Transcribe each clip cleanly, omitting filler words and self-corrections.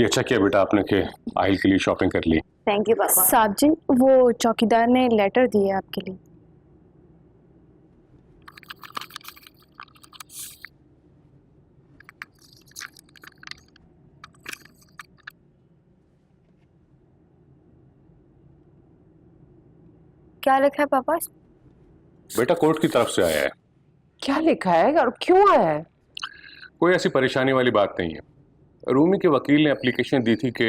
ये अच्छा किया बेटा आपने कि आहिल के लिए शॉपिंग कर ली। थैंक यू पापा। साहब जी, वो चौकीदार ने लेटर दिया आपके लिए। क्या लिखा है पापा? बेटा कोर्ट की तरफ से आया है। क्या लिखा है और क्यों आया है? कोई ऐसी परेशानी वाली बात नहीं है। रूमी के वकील ने एप्लीकेशन दी थी कि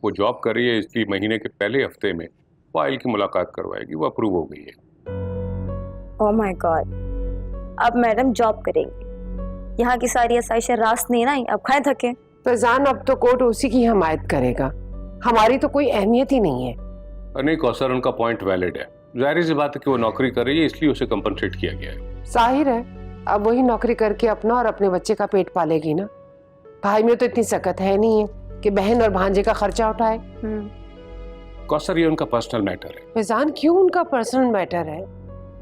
वो जॉब कर रही है, इसलिए महीने के पहले हफ्ते में वो आहिल की मुलाकात करवाएगी। वो अप्रूव हो गई है। ओह माय गॉड, अब मैडम जॉब करेंगी। यहाँ की सारी आसाइशें रास्त नहीं ना, अब खाए थके। फैजान, अब तो कोर्ट उसी की हिमायत करेगा, हमारी तो कोई अहमियत ही नहीं है। नहीं कौसर, उनका पॉइंट वैलिड है। जाहिर सी बात है कि वो नौकरी कर रही है, इसलिए उसे कंपनसेट किया गया है। जाहिर है, अब वही नौकरी करके अपना और अपने बच्चे का पेट पालेगी ना। भाई में तो इतनी सकत है नहीं है कि बहन और भांजे का खर्चा उठाए। कौसर, ये उनका पर्सनल मैटर है। फैजान, क्यों उनका पर्सनल मैटर है?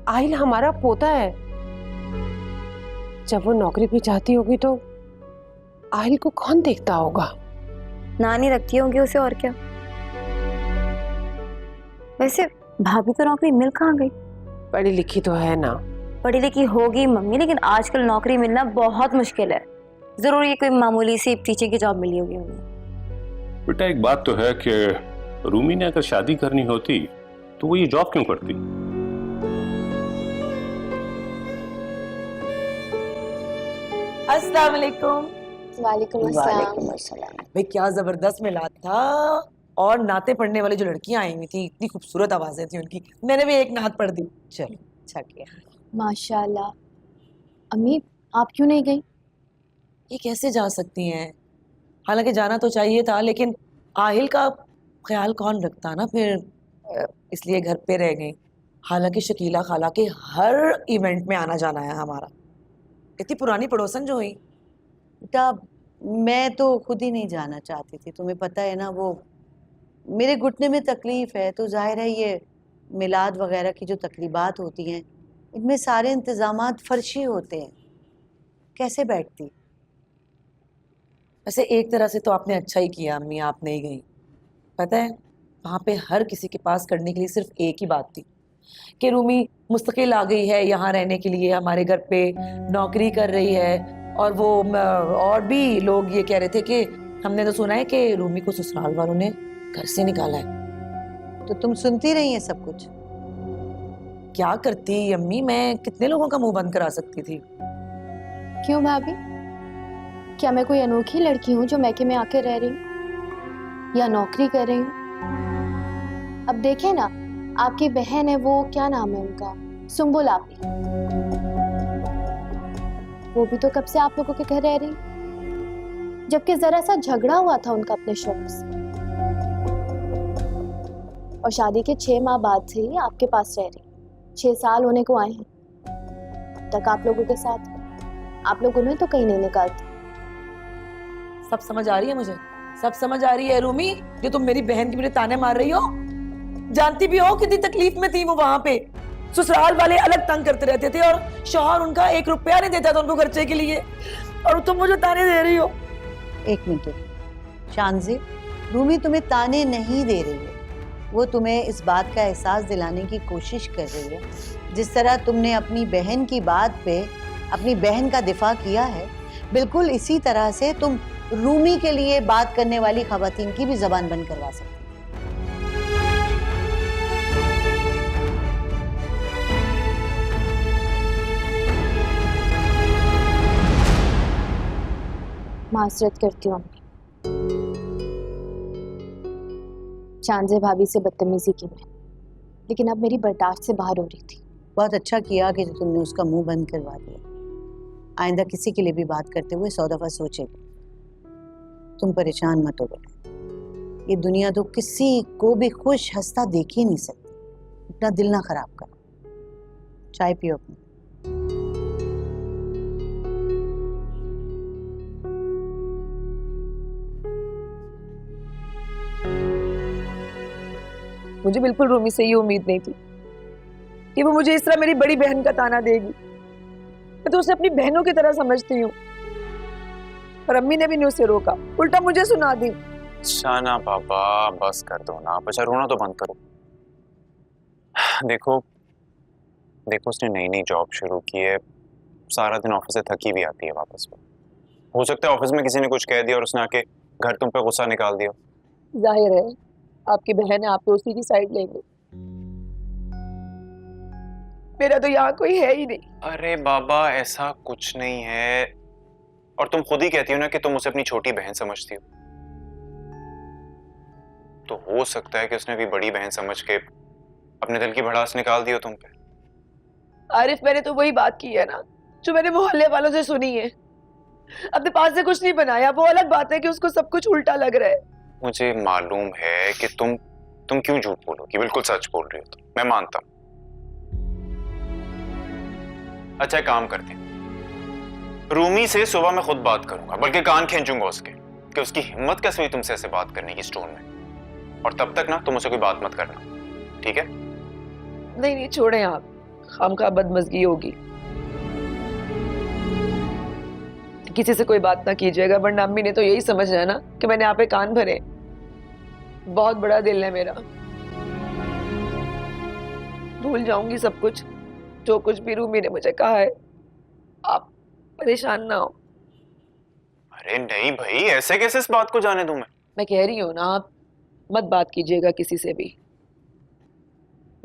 आहिल हमारा पोता है। जब वो नौकरी भी चाहती होगी तो आहिल को कौन देखता होगा? नानी रखती होंगी उसे, और क्या। वैसे भाभी तो नौकरी मिल कहाँ गई? पढ़ी लिखी तो है ना। पढ़ी लिखी होगी मम्मी, लेकिन आजकल नौकरी मिलना बहुत मुश्किल है। जरूर ये कोई मामूली सी टीचर की जॉब मिली होगी उन्हें। बेटा एक बात तो है कि रूमी ने अगर शादी करनी होती तो वो ये जॉब क्यों करती? अस्सलाम वालेकुम। वालेकुम अस्सलाम। भाई क्या जबरदस्त मिलाद था, और नाते पढ़ने वाली जो लड़कियां आई हुई थी, इतनी खूबसूरत आवाजें थी उनकी, मैंने भी एक नात पढ़ दी। चलो अच्छा किया। माशाल्लाह। अम्मी, आप क्यों नहीं गई? ये कैसे जा सकती हैं? हालांकि जाना तो चाहिए था, लेकिन आहिल का ख्याल कौन रखता ना, फिर इसलिए घर पे रह गई। हालांकि शकीला खाला के हर इवेंट में आना जाना है हमारा। इतनी पुरानी पड़ोसन जो हुई। बेटा मैं तो खुद ही नहीं जाना चाहती थी, तुम्हें पता है ना, वो मेरे घुटने में तकलीफ है, तो जाहिर है ये मिलाद वगैरह की जो तकरीबात होती हैं, इनमें सारे इंतज़ामात फर्शी होते हैं, कैसे बैठती। वैसे एक तरह से तो आपने अच्छा ही किया अम्मी, आप नहीं गई। पता है वहाँ पे हर किसी के पास करने के लिए सिर्फ एक ही बात थी कि रूमी मुस्तकिल आ गई है यहाँ रहने के लिए, हमारे घर पे नौकरी कर रही है। और वो और भी लोग ये कह रहे थे कि हमने तो सुना है कि रूमी को ससुराल वालों ने घर से निकाला है। तो तुम सुनती रही है सब कुछ? क्या करती अम्मी, मैं कितने लोगों का मुंह बंद करा सकती थी। क्यों भाभी? क्या मैं कोई अनोखी लड़की हूँ जो मैके में आके रह रही हूँ या नौकरी कर रही हूँ? अब देखें ना, आपकी बहन है, वो क्या नाम है उनका, सुंबुल आपी, वो भी तो कब से आप लोगों के घर रह रही, जबकि जरा सा झगड़ा हुआ था उनका अपने शौहर से, और शादी के 6 माह बाद से ही आपके पास रह रही। 6 साल होने को आए हैं, अब तक आप लोगों के साथ। आप लोग उन्हें तो कहीं नहीं निकालते। सब समझ आ रही है मुझे, सब समझ आ रही है। रूमी, जो तुम मेरी बहन की मुझे ताने मार रही हो, जानती भी हो कितनी तकलीफ में थी वो वहां पे। ससुराल वाले अलग तंग करते रहते थे और शौहर उनका 1 रुपया नहीं देता था उनको खर्चे के लिए, और तुम मुझे ताने दे रही हो। 1 मिनट शानज़ी, रूमी तुम्हें ताने नहीं दे रही है, वो तुम्हें इस बात का एहसास दिलाने की कोशिश कर रही है। जिस तरह तुमने अपनी बहन की बात पे अपनी बहन का दिफा किया है, बिल्कुल इसी तरह से तुम रूमी के लिए बात करने वाली खवातीन की भी जबान बंद करवा सकती। माजरत करती हूँ, चांदे भाभी से बदतमीजी की मैं, लेकिन अब मेरी बर्दाश्त से बाहर हो रही थी। बहुत अच्छा किया कि तुमने उसका मुंह बंद करवा दिया। आइंदा किसी के लिए भी बात करते हुए 100 दफा सोचेगा। तुम परेशान मत हो बेटा, ये दुनिया तो किसी को भी खुश हंसता देख ही नहीं सकती। अपना दिल ना खराब करो। चाय पियो अपनी। मुझे बिल्कुल रूमी से ये उम्मीद नहीं थी कि वो मुझे इस तरह मेरी बड़ी बहन का ताना देगी। मैं तो उसे अपनी बहनों की तरह समझती हूँ, पर अम्मी ने भी नहीं उसे रोका, उल्टा मुझे सुना दी अच्छा ना बाबा, बस कर दो ना आप। अच्छा रोना तो बंद करो। देखो देखो, उसने नई नई जॉब शुरू की है, सारा दिन ऑफिस से थकी भी आती है वापस में। हो सकता है ऑफिस में किसी ने कुछ कह दिया और उसने आके घर तुम पे गुस्सा निकाल दिया। जाहिर है आपकी बहन है, आप तो उसी की साइड लेंगे। मेरा तो यहाँ कोई है ही नहीं। अरे बाबा ऐसा कुछ नहीं है, और तुम खुद ही कहती हो ना कि तुम उसे अपनी छोटी बहन समझती हो, तो हो सकता है कि उसने भी बड़ी बहन समझ के अपने दिल की भड़ास निकाल दी हो तुम पे। आरिफ, मैंने तो वही बात की है ना जो मैंने मोहल्ले वालों से सुनी है। अपने पास से कुछ नहीं बनाया, वो अलग बात है कि उसको सब कुछ उल्टा लग रहा है। मुझे मालूम है कि तुम क्यों झूठ बोलोगी, बिल्कुल सच बोल रही हो तुम, मैं मानता हूं। अच्छा एक काम करते हैं, रूमी से सुबह मैं खुद बात करूंगा, बल्कि कान खींचूंगा उसके कि उसकी हिम्मत कैसे हुई तुमसे ऐसे बात करने की स्टोर में। और तब तक ना तुम उसे कोई बात मत करना, ठीक है? नहीं नहीं छोड़ें आप, खामखा बदमजगी होगी। किसी से कोई बात ना कीजिएगा, वरना अम्मी ने तो यही समझना है ना कि मैंने आप पे कान भरे। बहुत बड़ा दिल है मेरा, भूल जाऊंगी सब कुछ, जो कुछ भी रूमी ने मुझे कहा है। आप परेशान ना हो। अरे नहीं भाई, ऐसे कैसे इस बात को जाने दूं मैं कह रही हूँ ना, आप मत बात कीजिएगा किसी से भी।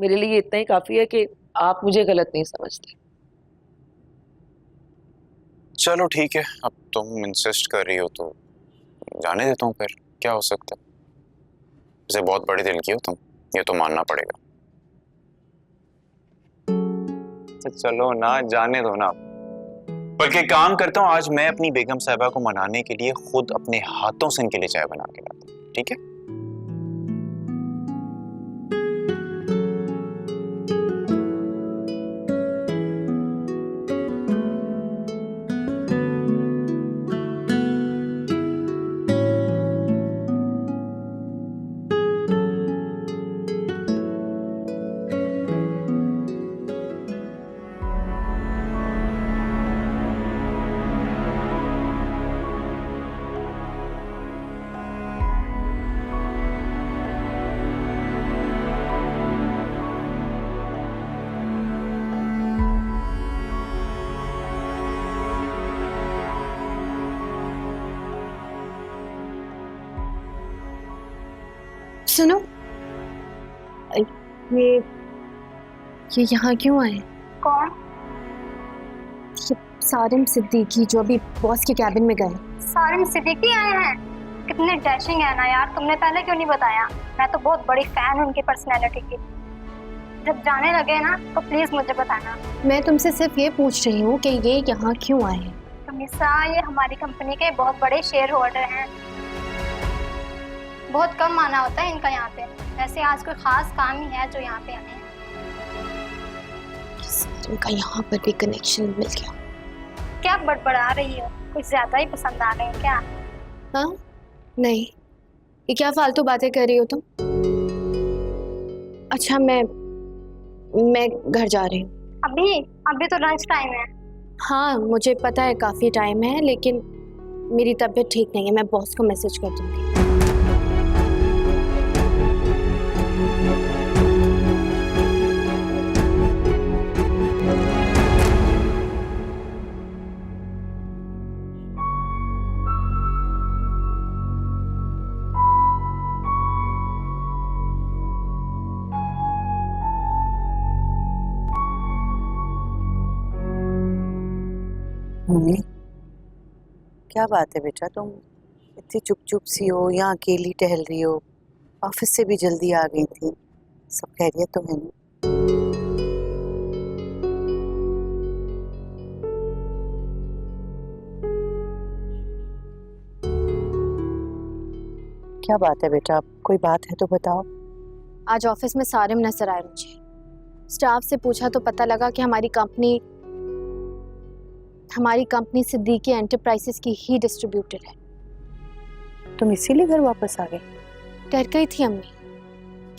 मेरे लिए इतना ही काफी है कि आप मुझे गलत नहीं समझते। चलो ठीक है, अब तुम इंसिस्ट कर रही हो तो जाने देता हूँ, फिर क्या हो सकता है। वैसे बहुत बड़े दिल की हो तुम, ये तो मानना पड़ेगा। तो चलो ना, जाने दो ना। बल्कि काम करता हूँ, आज मैं अपनी बेगम साहिबा को मनाने के लिए खुद अपने हाथों से इनके लिए चाय बना के लाता हूँ, ठीक है? सुनो, ये यहाँ क्यों आए? कौन? ये सारिम सिद्दीकी जो अभी बॉस के कैबिन में गए। सारिम सिद्दीकी आए हैं? कितने डैशिंग है ना यार, तुमने पहले क्यों नहीं बताया? मैं तो बहुत बड़ी फैन हूँ उनकी पर्सनैलिटी की। जब जाने लगे ना तो प्लीज मुझे बताना। मैं तुमसे सिर्फ ये पूछ रही हूँ कि ये यहाँ क्यों आए हैं? तमीसा, ये हमारी कंपनी के बहुत बड़े शेयर होल्डर हैं। बहुत कम आना होता है इनका यहाँ पे, वैसे आज कोई खास काम ही है जो यहाँ पे आए हैं। इनका यहाँ पर भी कनेक्शन मिल गया। क्या बड़बड़ा रही हो? कुछ ज्यादा ही पसंद आ गए हैं क्या? हाँ नहीं, ये क्या फालतू बातें कर रही हो तुम? अच्छा मैं घर जा रही हूँ। अभी तो लंच टाइम है। हाँ मुझे पता है काफी टाइम है, लेकिन मेरी तबीयत ठीक नहीं है, मैं बॉस को मैसेज कर दूंगी। मम्मी, क्या बात है बेटा, तुम इतनी चुप चुप सी हो, यहाँ अकेली टहल रही हो? ऑफिस से भी जल्दी आ गई थी, सब खैरियत तो है ना? क्या बात है बेटा, कोई बात है तो बताओ। आज ऑफिस में सारिम नजर आए मुझे। स्टाफ से पूछा तो पता लगा कि हमारी कंपनी सिद्दीकी एंटरप्राइजेस की ही डिस्ट्रीब्यूटर है। तुम इसीलिए घर वापस आ गए? डर गई थी अम्मी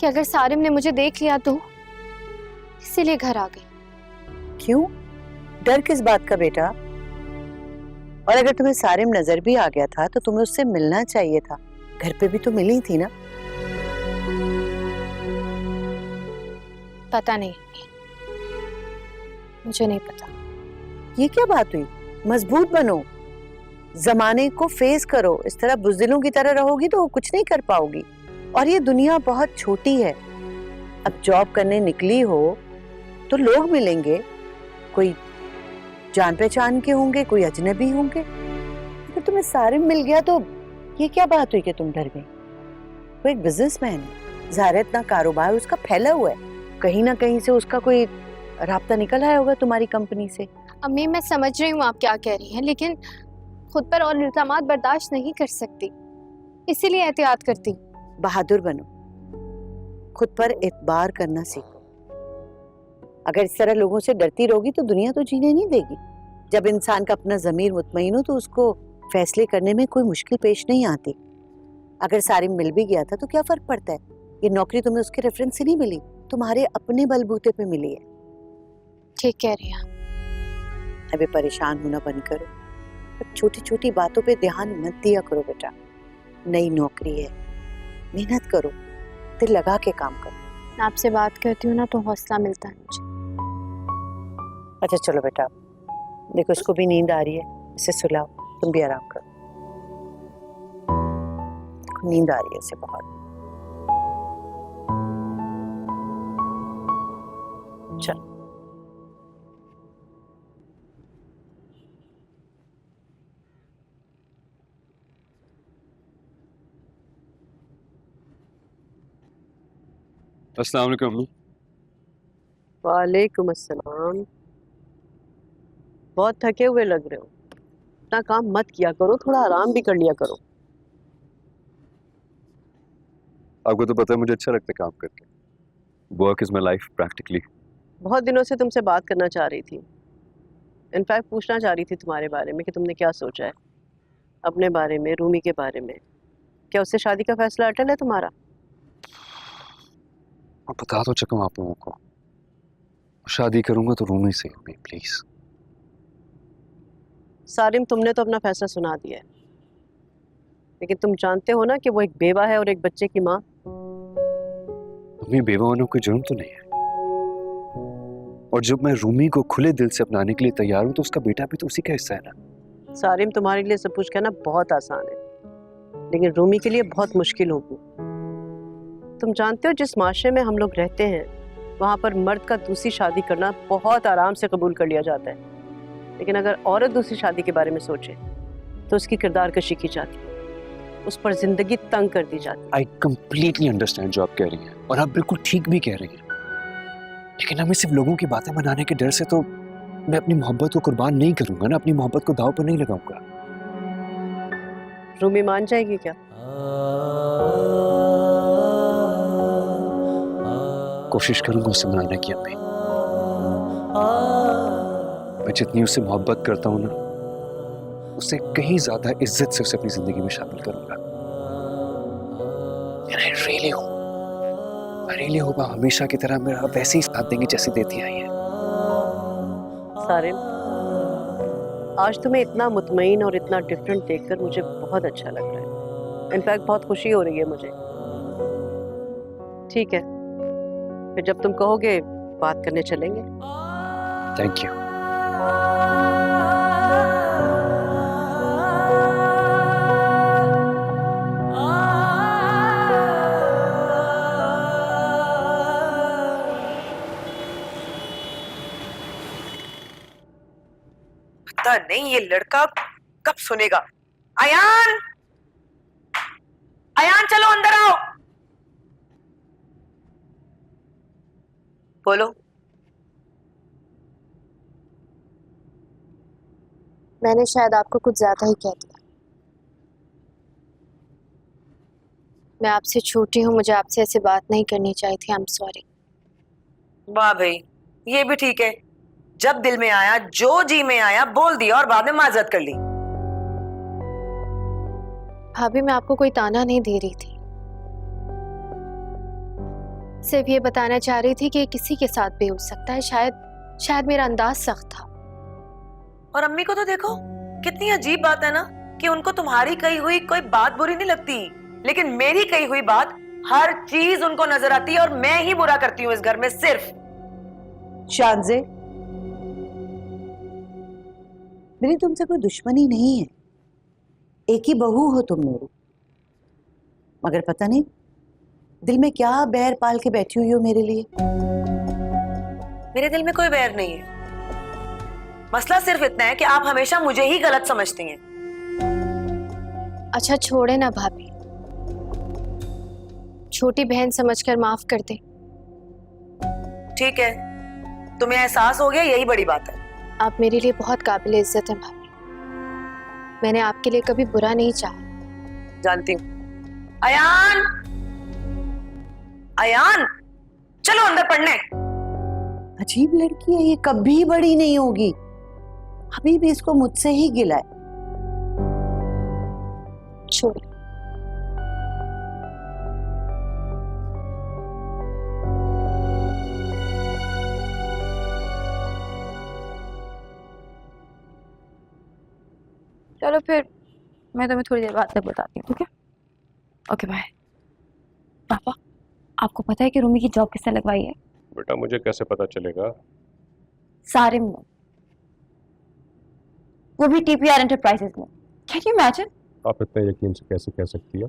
कि अगर सारिम ने मुझे देख लिया तो, इसीलिए घर आ गई। क्यों? डर किस बात का बेटा? और अगर तुम्हें सारिम नजर भी आ गया था तो तुम्हें उससे मिलना चाहिए था, घर पे भी तो मिली थी ना। पता नहीं, मुझे नहीं पता। ये क्या बात हुई? मजबूत बनो, जमाने को फेस करो। इस तरह बुज़दिलों की तरह रहोगी तो कुछ नहीं कर पाओगी। और ये दुनिया बहुत छोटी है। अब जॉब करने निकली हो तो लोग मिलेंगे, कोई जान पहचान के होंगे, कोई अजनबी होंगे। अगर तुम्हें सारिम मिल गया तो ये क्या बात हुई कि तुम डर गई? वो एक बिजनेसमैन है, ज़ाहिर है इतना कारोबार उसका फैला हुआ है, कहीं ना कहीं से उसका कोई राब्ता निकल आया होगा तुम्हारी कंपनी से। अम्मी मैं समझ रही हूँ आप क्या कह रही हैं, लेकिन खुद पर और इल्जामात बर्दाश्त नहीं कर सकती, इसीलिए एहतियात करती हूँ। बहादुर बनो, खुद पर एतबार करना सीखो। अगर इस तरह लोगों से डरती रहोगी तो दुनिया तो जीने नहीं देगी। जब इंसान का अपना ज़मीर मुतमईन हो तो उसको फैसले करने में कोई मुश्किल पेश नहीं आती। अगर सारिम मिल भी गया था तो क्या फर्क पड़ता है? ये नौकरी तुम्हें उसके रेफरेंस से नहीं मिली, तुम्हारे अपने बलबूते पे मिली है। ठीक कह रही हैं। अबे परेशान होना बंद करो, छोटी छोटी बातों पे ध्यान मत दिया करो बेटा। नई नौकरी है, मेहनत करो, दिल लगा के काम करो। आपसे बात करती हूँ ना तो हौसला मिलता है मुझे। अच्छा चलो बेटा, देखो इसको भी नींद आ रही है, इसे सुलाओ, तुम भी आराम करो। नींद आ रही है इसे बहुत। चलो अस्सलाम वालेकुम। वालेकुम अस्सलाम। बहुत थके हुए लग रहे हो, इतना काम मत किया करो, थोड़ा आराम भी कर लिया करो। आपको तो पता है मुझे अच्छा लगता है काम करके। Work is my life practically. बहुत दिनों से तुमसे बात करना चाह रही थी, इनफैक्ट पूछना चाह रही थी तुम्हारे बारे में कि तुमने क्या सोचा है अपने बारे में, रूमी के बारे में। क्या उससे शादी का फैसला अटल है तुम्हारा? मैं बता तो चुका हूं आप लोगों को, शादी करूंगा तो रूमी से, प्लीज। सारिम तुमने तो अपना फैसला सुना दिया है, लेकिन तुम जानते हो ना कि वो एक बेवा है और एक बच्चे की माँ। मम्मी बेवा होने को जुर्म तो नहीं है, और जब मैं रूमी को खुले दिल से अपनाने के लिए तैयार हूं तो उसका बेटा भी तो उसी का हिस्सा है ना। सारिम तुम्हारे लिए सब कुछ कहना बहुत आसान है, लेकिन रूमी के लिए बहुत मुश्किल होगी। तुम जानते हो जिस माशरे में हम लोग रहते हैं वहाँ पर मर्द का दूसरी शादी करना बहुत आराम से कबूल कर लिया जाता है, लेकिन अगर औरत दूसरी शादी के बारे में सोचे तो उसकी किरदार कशी की जाती है, उस पर जिंदगी तंग कर दी जाती है। आई कंप्लीटली अंडरस्टैंड जो आप कह रही हैं, और आप बिल्कुल ठीक भी कह रही हैं, लेकिन हमें सिर्फ लोगों की बातें बनाने के डर से तो मैं अपनी मोहब्बत को कुर्बान नहीं करूंगा ना, अपनी मोहब्बत को दांव पर नहीं लगाऊंगा। रूमी मान जाएगी क्या? कोशिश करूंगा उसे मनाने की अम्मी। मैं जितनी उससे मोहब्बत करता हूं ना, उससे कहीं ज्यादा इज्जत से उसे अपनी जिंदगी में शामिल करूंगा। And I really hope आप हमेशा की तरह मेरा वैसे ही साथ देंगे जैसे देती आई है। सारिम, आज तुम्हें इतना मुतमईन और इतना डिफरेंट देखकर मुझे बहुत अच्छा लग रहा है, इनफैक्ट बहुत खुशी हो रही है मुझे। ठीक है, फिर जब तुम कहोगे बात करने चलेंगे। Thank you. पता नहीं ये लड़का कब सुनेगा। अयान, अयान चलो अंदर आओ। बोलो। मैंने शायद आपको कुछ ज्यादा ही कह दिया। मैं आपसे छोटी हूँ, मुझे आपसे ऐसे बात नहीं करनी चाहिए थी। आई एम सॉरी। वाह भाई, ये भी ठीक है, जब दिल में आया, जो जी में आया बोल दिया और बाद में माजरत कर ली। भाभी मैं आपको कोई ताना नहीं दे रही थी, सिर्फ ये बताना चाह रही थी कि किसी के साथ भी हो सकता है। शायद मेरा अंदाज सख्त था। और अम्मी को तो देखो, कितनी अजीब बात है ना कि उनको तुम्हारी कही हुई कोई बात बुरी नहीं लगती, लेकिन मेरी कही हुई बात हर चीज उनको नजर आती है और मैं ही बुरा करती हूँ इस घर में सिर्फ। शानजे, मेरी तुमसे कोई दुश्मनी नहीं है, एक ही बहू हो तुम मेरी, मगर पता नहीं दिल में क्या बैर पाल के बैठी हुई हो मेरे लिए। मेरे दिल में कोई बैर नहीं है, मसला सिर्फ इतना है कि आप हमेशा मुझे ही गलत समझती हैं। अच्छा छोड़े ना भाभी, छोटी बहन समझकर माफ कर दे। ठीक है, तुम्हें एहसास हो गया, यही बड़ी बात है। आप मेरे लिए बहुत काबिल इज्जत हैं भाभी, मैंने आपके लिए कभी बुरा नहीं चाहा। जानती हूँ। अयान, अयान, चलो अंदर पढ़ने। अजीब लड़की है ये, कभी बड़ी नहीं होगी, अभी भी इसको मुझसे ही गिला है। छोड़। चलो फिर मैं तुम्हें थोड़ी देर बाद तक बताती हूँ, ठीक है? Okay bye. पापा, आपको पता है कि रूमी की जॉब किसने लगवाई है? बेटा मुझे कैसे पता चलेगा? सारिम ने, वो भी टीपीआर एंटरप्राइजेस में। Can you imagine? आप इतना यकीन से कैसे कह सकती है?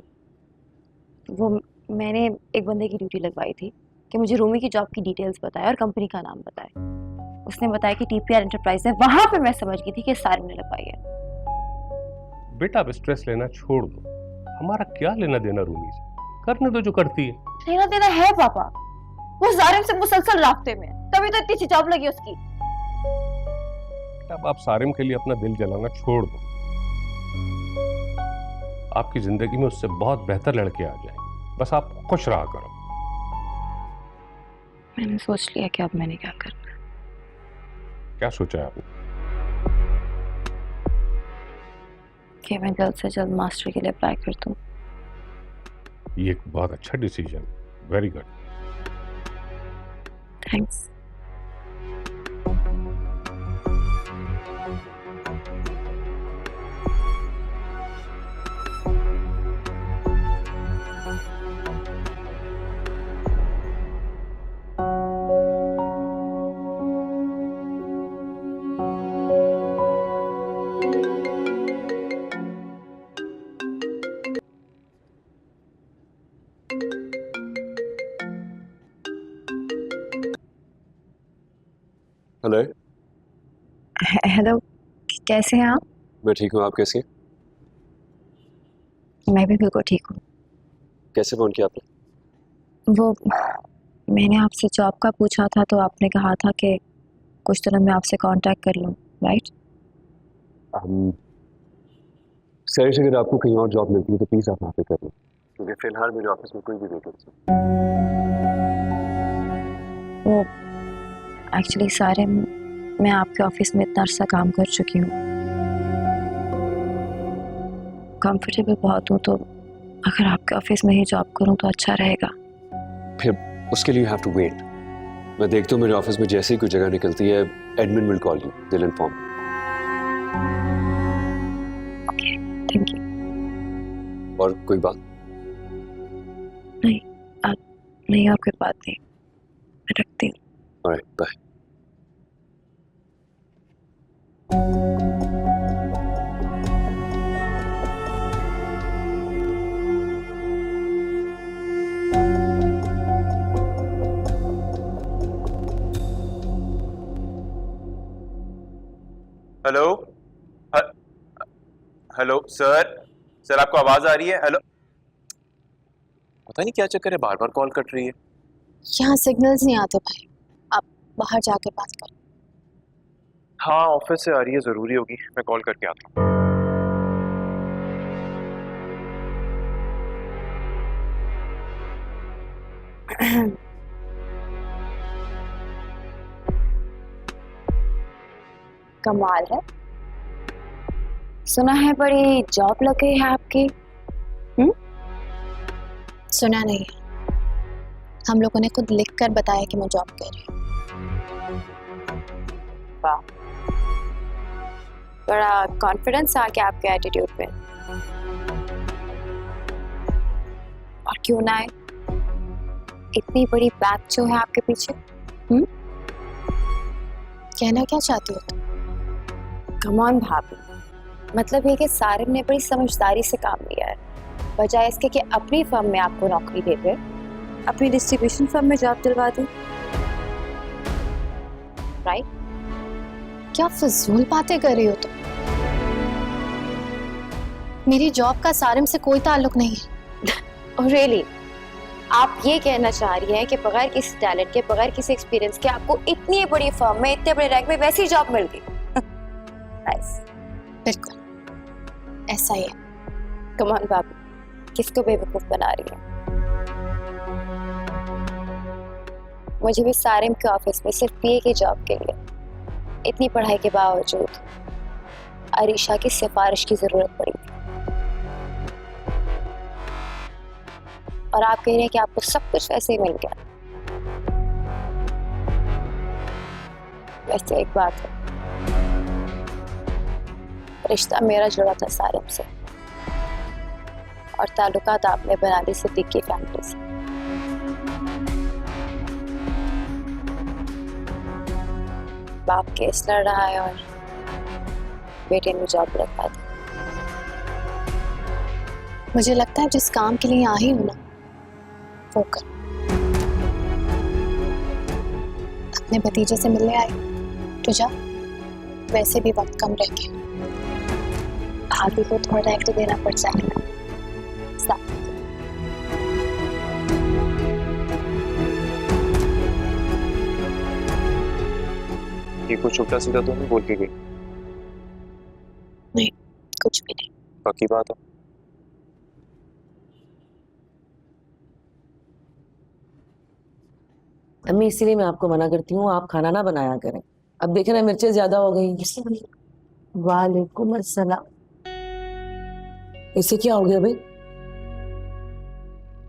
वो मैंने एक बंदे की ड्यूटी लगवाई थी कि मुझे रूमी की जॉब की डिटेल्स बताए और कंपनी का नाम बताए। उसने बताया कि टीपीआर एंटरप्राइज है, वहां पर मैं समझ गई थी कि सारिम ने लगवाई है। बेटा अब स्ट्रेस लेना छोड़ दो, हमारा क्या लेना देना रूमी से, करने दो जो करती है। लेना देना है पापा, वो सारिम से मुसलसल रास्ते में, तभी तो इतनी सी जॉब लगी उसकी। अब आप सारिम के लिए अपना दिल जलाना छोड़ दो, आपकी जिंदगी में उससे बहुत बेहतर लड़के आ जाए, बस आप खुश रहा करो। मैंने सोच लिया कि अब मैंने क्या करना है। क्या सोचा है आपने? कि मैं जल्द से जल्द मास्टर के लिए अप्लाई कर दूं। ये एक बहुत अच्छा decision, very good. Thanks. Hello. Hello, कैसे हैं आप? मैं ठीक हूँ, आप कैसी हैं? मैं भी बिल्कुल ठीक हूँ। कैसे फ़ोन किया आपने? वो मैंने आपसे जॉब का पूछा था तो आपने कहा था कि कुछ दिनों में आपसे कांटेक्ट कर लूँ, राइट? सर अगर आपको कहीं और जॉब मिलती है तो प्लीज़ आप वहाँ पे कर लो, क्योंकि फिलहाल मेरे ऑफिस में कोई भी वैकेंसी। वो एक्चुअली सारे मैं आपके ऑफिस में इतना अर्सा काम कर चुकी हूँ, कंफर्टेबल बहुत हूँ, तो अगर आपके ऑफिस में ही जॉब करूँ तो अच्छा रहेगा। फिर उसके लिए यू हैव टू वेट। मैं देखता हूँ मेरे ऑफिस में जैसे ही कोई जगह निकलती है, admin will call you, they will inform. Okay, thank you. और कोई बात? नहीं और कोई बात नहीं, मैं रखती हूँ। Alright, bye. Hello, hello sir आपको आवाज आ रही है? हेलो, पता नहीं क्या चक्कर है, बार बार कॉल कट रही है। यहाँ सिग्नल्स नहीं आते भाई, आप बाहर जाके बात करें। हाँ ऑफिस से आ रही है, जरूरी होगी, मैं कॉल करके आता हूँ। कमाल है, सुना है बड़ी जॉब लग गई है आपकी। सुना नहीं है, हम लोगों ने खुद लिख कर बताया कि मैं जॉब कर रही हूँ। वाह, बड़ा कॉन्फिडेंस आ गया आपके एटीट्यूड पे। और क्यों ना आए, इतनी बड़ी बैग जो है आपके पीछे। कहना क्या चाहती हो तुम? कम ऑन भाभी, मतलब ये कि सारिम ने बड़ी समझदारी से काम लिया है, बजाय इसके कि अपनी फर्म में आपको नौकरी दे दे, अपनी डिस्ट्रीब्यूशन फर्म में जॉब दिलवा दे। राइट? क्या फजूल बातें कर रही हो तुम? मेरी जॉब का सारिम से कोई ताल्लुक नहीं है। और रियली आप ये कहना चाह रही हैं कि बगैर किसी टैलेंट के, बगैर किसी एक्सपीरियंस के आपको इतनी बड़ी फर्म में, इतने बड़े रैंक में वैसी जॉब मिल गई? नाइस। बिल्कुल ऐसा ही है। कम ऑन भाभी, किसको बेवकूफ बना रही है? मुझे भी सारिम के ऑफिस में सिर्फ पीए की जॉब के लिए इतनी पढ़ाई के बावजूद अरीशा की सिफारिश की जरूरत पड़ी थी, और आप कह रहे हैं कि आपको सब कुछ वैसे ही मिल गया। वैसे एक बात है, रिश्ता मेरा जुड़ा था सारिम से, और ताल्लुकात आपने बना ली सिद्दीक की फैमिली से। बाप केस लड़ रहा है और बेटे ने जॉब रखा था। मुझे लगता है जिस काम के लिए आई हूं ना, वो कर। अपने भतीजे से मिलने आई तो जा, वैसे भी वक्त कम रह गया। भाभी को थोड़ा टाइम तो देना पड़ जाएगा। ये कुछ उल्टा सीधा तो नहीं बोल के गई? नहीं, कुछ भी नहीं। पक्की बात है? अम्मी इसीलिए मैं आपको मना करती हूँ, आप खाना ना बनाया करें। अब देखे ना मिर्चें ज्यादा हो गई। वालेकुम अस्सलाम। इससे क्या हो गया भाई?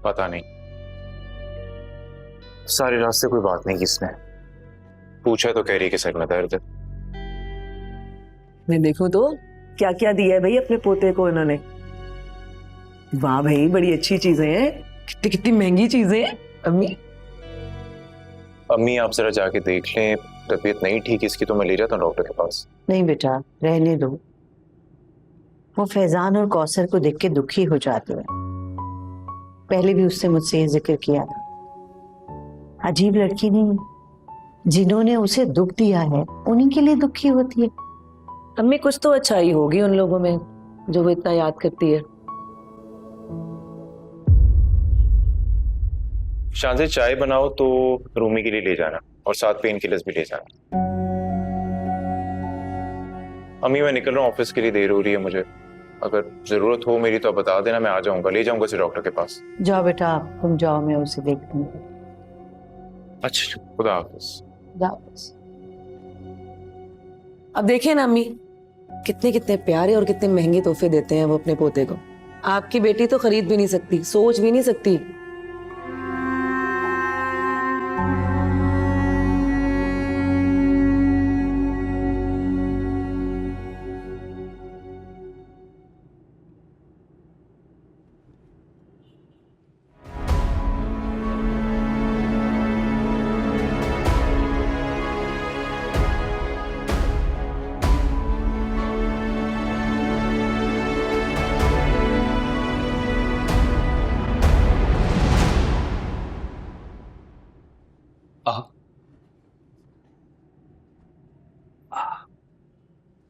पता नहीं, सारी रात से कोई बात नहीं की इसने। पूछा तो कह रही कि सर में दर्द है। मैं देखूं तो क्या क्या दिया है भाई अपने पोते को इन्होंने। वाह भाई, बड़ी अच्छी चीजें हैं, कितनी कितनी महंगी चीजें हैं। अम्मी अम्मी आप जरा जाके देख लें, तबीयत नहीं ठीक इसकी तो मैं ले जाता हूँ डॉक्टर के पास। नहीं बेटा, रहने दो। वो फैजान और कौसर को देख के दुखी हो जाते हैं। पहले भी उससे मुझसे ये जिक्र किया था। अजीब लड़की नहीं, जिन्होंने उसे दुख दिया है उन्हीं के लिए दुखी होती है। अम्मी कुछ तो अच्छाई होगी उन लोगों में जो वो इतना याद करती है। शान से चाय बनाओ तो रूमी के लिए ले जाना, और साथ पेन किलर्स भी ले जाना। अम्मी मैं निकल रहा हूँ, ऑफिस के लिए देर हो रही है मुझे। अगर जरूरत हो मेरी तो आप बता देना, मैं आ जाऊंगा, ले जाऊंगा उसे डॉक्टर के पास। जाओ बेटा, आप तुम जाओ, मैं उसे देखती हूँ। अच्छा, खुदा हाफिज। जाओ। अब देखिए ना अम्मी, कितने कितने प्यारे और कितने महंगे तोहफे देते हैं वो अपने पोते को। आपकी बेटी तो खरीद भी नहीं सकती, सोच भी नहीं सकती।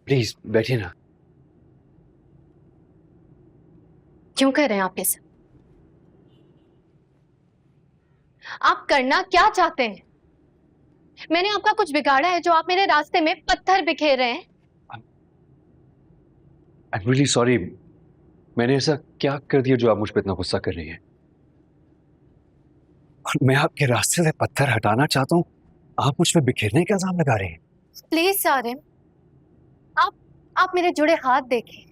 प्लीज बैठिए ना। क्यों कर रहे हैं आप ये सब? आप करना क्या चाहते हैं? मैंने आपका कुछ बिगाड़ा है जो आप मेरे रास्ते में पत्थर बिखेर रहे हैं? I am really sorry. मैंने ऐसा क्या कर दिया जो आप मुझ पर इतना गुस्सा कर रही हैं? और मैं आपके रास्ते से पत्थर हटाना चाहता हूँ, आप मुझ पर बिखेरने का इल्जाम लगा रहे हैं। प्लीज सारिम, आप मेरे जुड़े हाथ देखें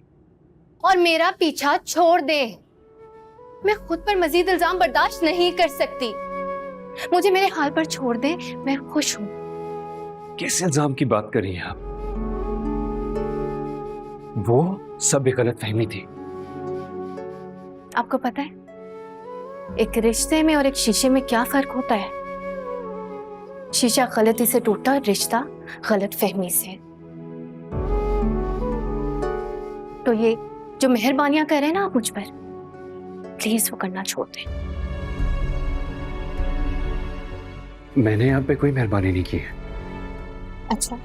और मेरा पीछा छोड़ दें। मैं खुद पर मजीद इल्जाम बर्दाश्त नहीं कर सकती। मुझे मेरे हाल पर छोड़ दें, मैं खुश हूं। किस इल्जाम की बात कर रही हैं आप? वो सब एक गलत फहमी थी। आपको पता है, एक रिश्ते में और एक शीशे में क्या फर्क होता है? शीशा गलती से टूटा, रिश्ता गलत फहमी से। तो ये जो मेहरबानियां कर रहे हैं ना आप मुझ पर, प्लीज वो करना छोड़ दें। मैंने यहाँ पे कोई मेहरबानी नहीं की है। अच्छा,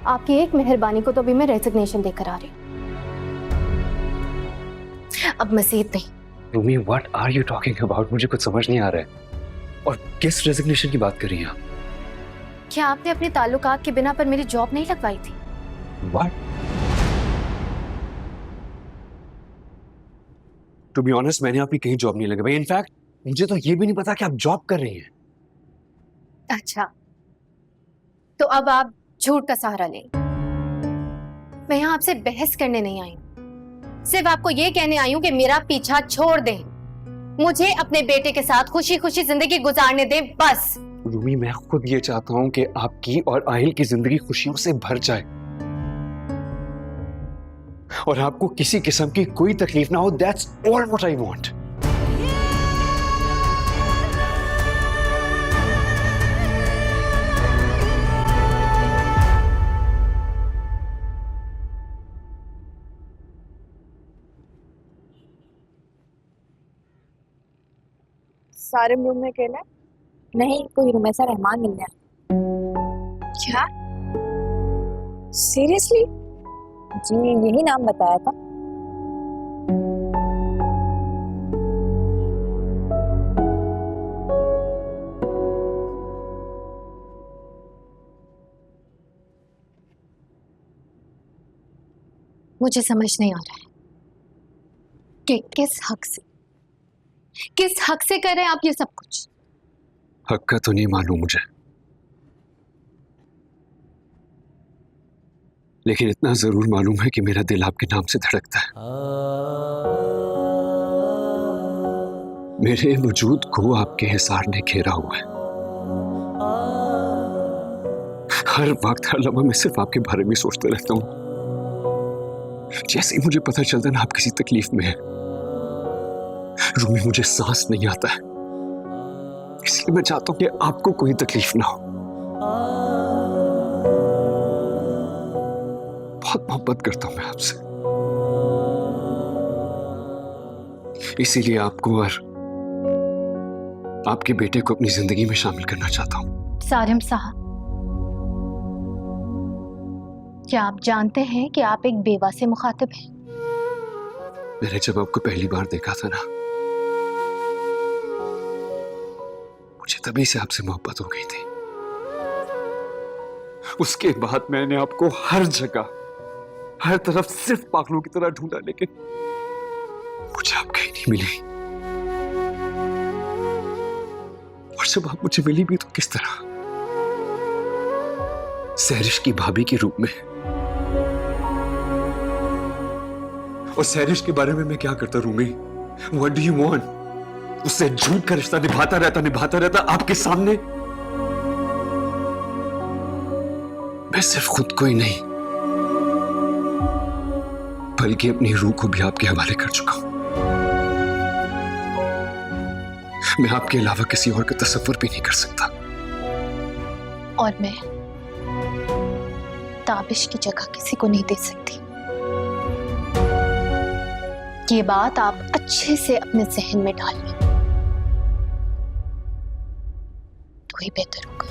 आपकी एक मेहरबानी को तो अभी मैं रेजिग्नेशन देकर आ रही हूँ, अब मजीद नहीं। Rumi, what are you talking about? मुझे कुछ समझ नहीं आ रहा है। और किस रेजिग्नेशन की बात कर रही हैं आप? क्या आपने अपने ताल्लुकात के बिना पर मेरी जॉब नहीं लगवाई थी? व्हाट? टू बी ऑनेस्ट, मैंने आपकी कहीं जॉब नहीं लगवाई। इनफैक्ट मुझे तो ये भी नहीं पता कि आप जॉब कर रही हैं। अच्छा, तो अब आप झूठ का सहारा लें। मैं यहाँ आपसे बहस करने नहीं आई हूँ, सिर्फ आपको ये कहने आई हूँ कि मेरा पीछा छोड़ दें, मुझे अपने बेटे के साथ खुशी खुशी जिंदगी गुजारने दें, बस। रूमी, मैं खुद ये चाहता हूँ कि आपकी और आहिल की जिंदगी खुशियों से भर जाए और आपको किसी किस्म की कोई तकलीफ ना हो। That's all what I want. सारे रूम में अकेला है? नहीं, कोई रूम ऐसा रहमान मिलने आया। क्या? सीरियसली? जी यही नाम बताया था। मुझे समझ नहीं आ रहा है कि किस हक से कर रहे हैं आप ये सब कुछ। हक का तो नहीं मालूम मुझे, लेकिन इतना जरूर मालूम है कि मेरा दिल आपके नाम से धड़कता है। मेरे वजूद को आपके हिसार ने घेरा हुआ है। हर वक्त, हर लम्हा मैं सिर्फ आपके बारे में सोचते रहता हूं। जैसे ही मुझे पता चलता है ना आप किसी तकलीफ में हैं, रूमी, मुझे सांस नहीं आता है। इसलिए मैं चाहता हूं कि आपको कोई तकलीफ ना हो। बहुत मोहब्बत करता हूं मैं आपसे, इसीलिए आपको और आपके बेटे को अपनी जिंदगी में शामिल करना चाहता हूं। सारिम साहब, क्या आप जानते हैं कि आप एक बेवा से मुखातिब हैं? मैंने जब आपको पहली बार देखा था ना, मुझे तभी से आपसे मोहब्बत हो गई थी। उसके बाद मैंने आपको हर जगह, हर तरफ सिर्फ पागलों की तरह ढूंढा, लेकिन मुझे आप कहीं नहीं मिली। और जब आप मुझे मिली भी तो किस तरह? सहरिश की भाभी के रूप में। और सहरिश के बारे में मैं क्या करता Rumi? What do you want? उससे झूठ का रिश्ता निभाता रहता आपके सामने। मैं सिर्फ खुद को ही नहीं बल्कि अपनी रूह को भी आपके हवाले कर चुका हूं। मैं आपके अलावा किसी और का तसव्वुर भी नहीं कर सकता। और मैं ताबिश की जगह किसी को नहीं दे सकती। ये बात आप अच्छे से अपने जहन में डालिए, तो ही बेहतर होगा।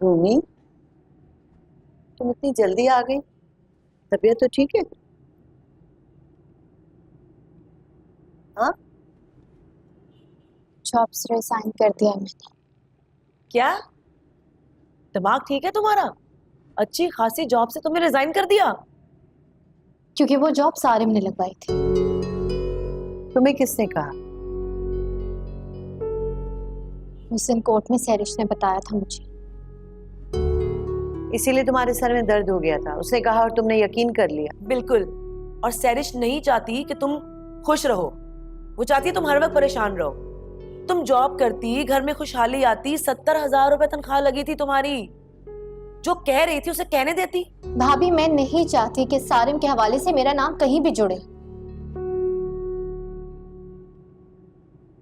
रूमी, तुम इतनी जल्दी आ गई? तबीयत तो ठीक है? हाँ, जॉब से रिजाइन कर दिया मैंने। क्या दिमाग ठीक है तुम्हारा? अच्छी खासी जॉब से तुमने रिजाइन कर दिया? क्योंकि वो जॉब सारिम ने लगवाई थी। तुम्हें किसने कहा? उस दिन कोर्ट में सैरिश ने बताया था मुझे। इसीलिए तुम्हारे सर में दर्द हो गया था, उसने कहा और तुमने यकीन कर लिया। बिल्कुल। और सैरिश नहीं चाहती कि तुम खुश रहो, वो चाहती है तुम हर वक्त परेशान रहो। तुम जॉब करती, घर में खुशहाली आती, 70,000 रुपए तनख्वाह लगी थी तुम्हारी। जो कह रही थी उसे कहने देती। भाभी मैं नहीं चाहती कि सारिम के हवाले से मेरा नाम कहीं भी जुड़े।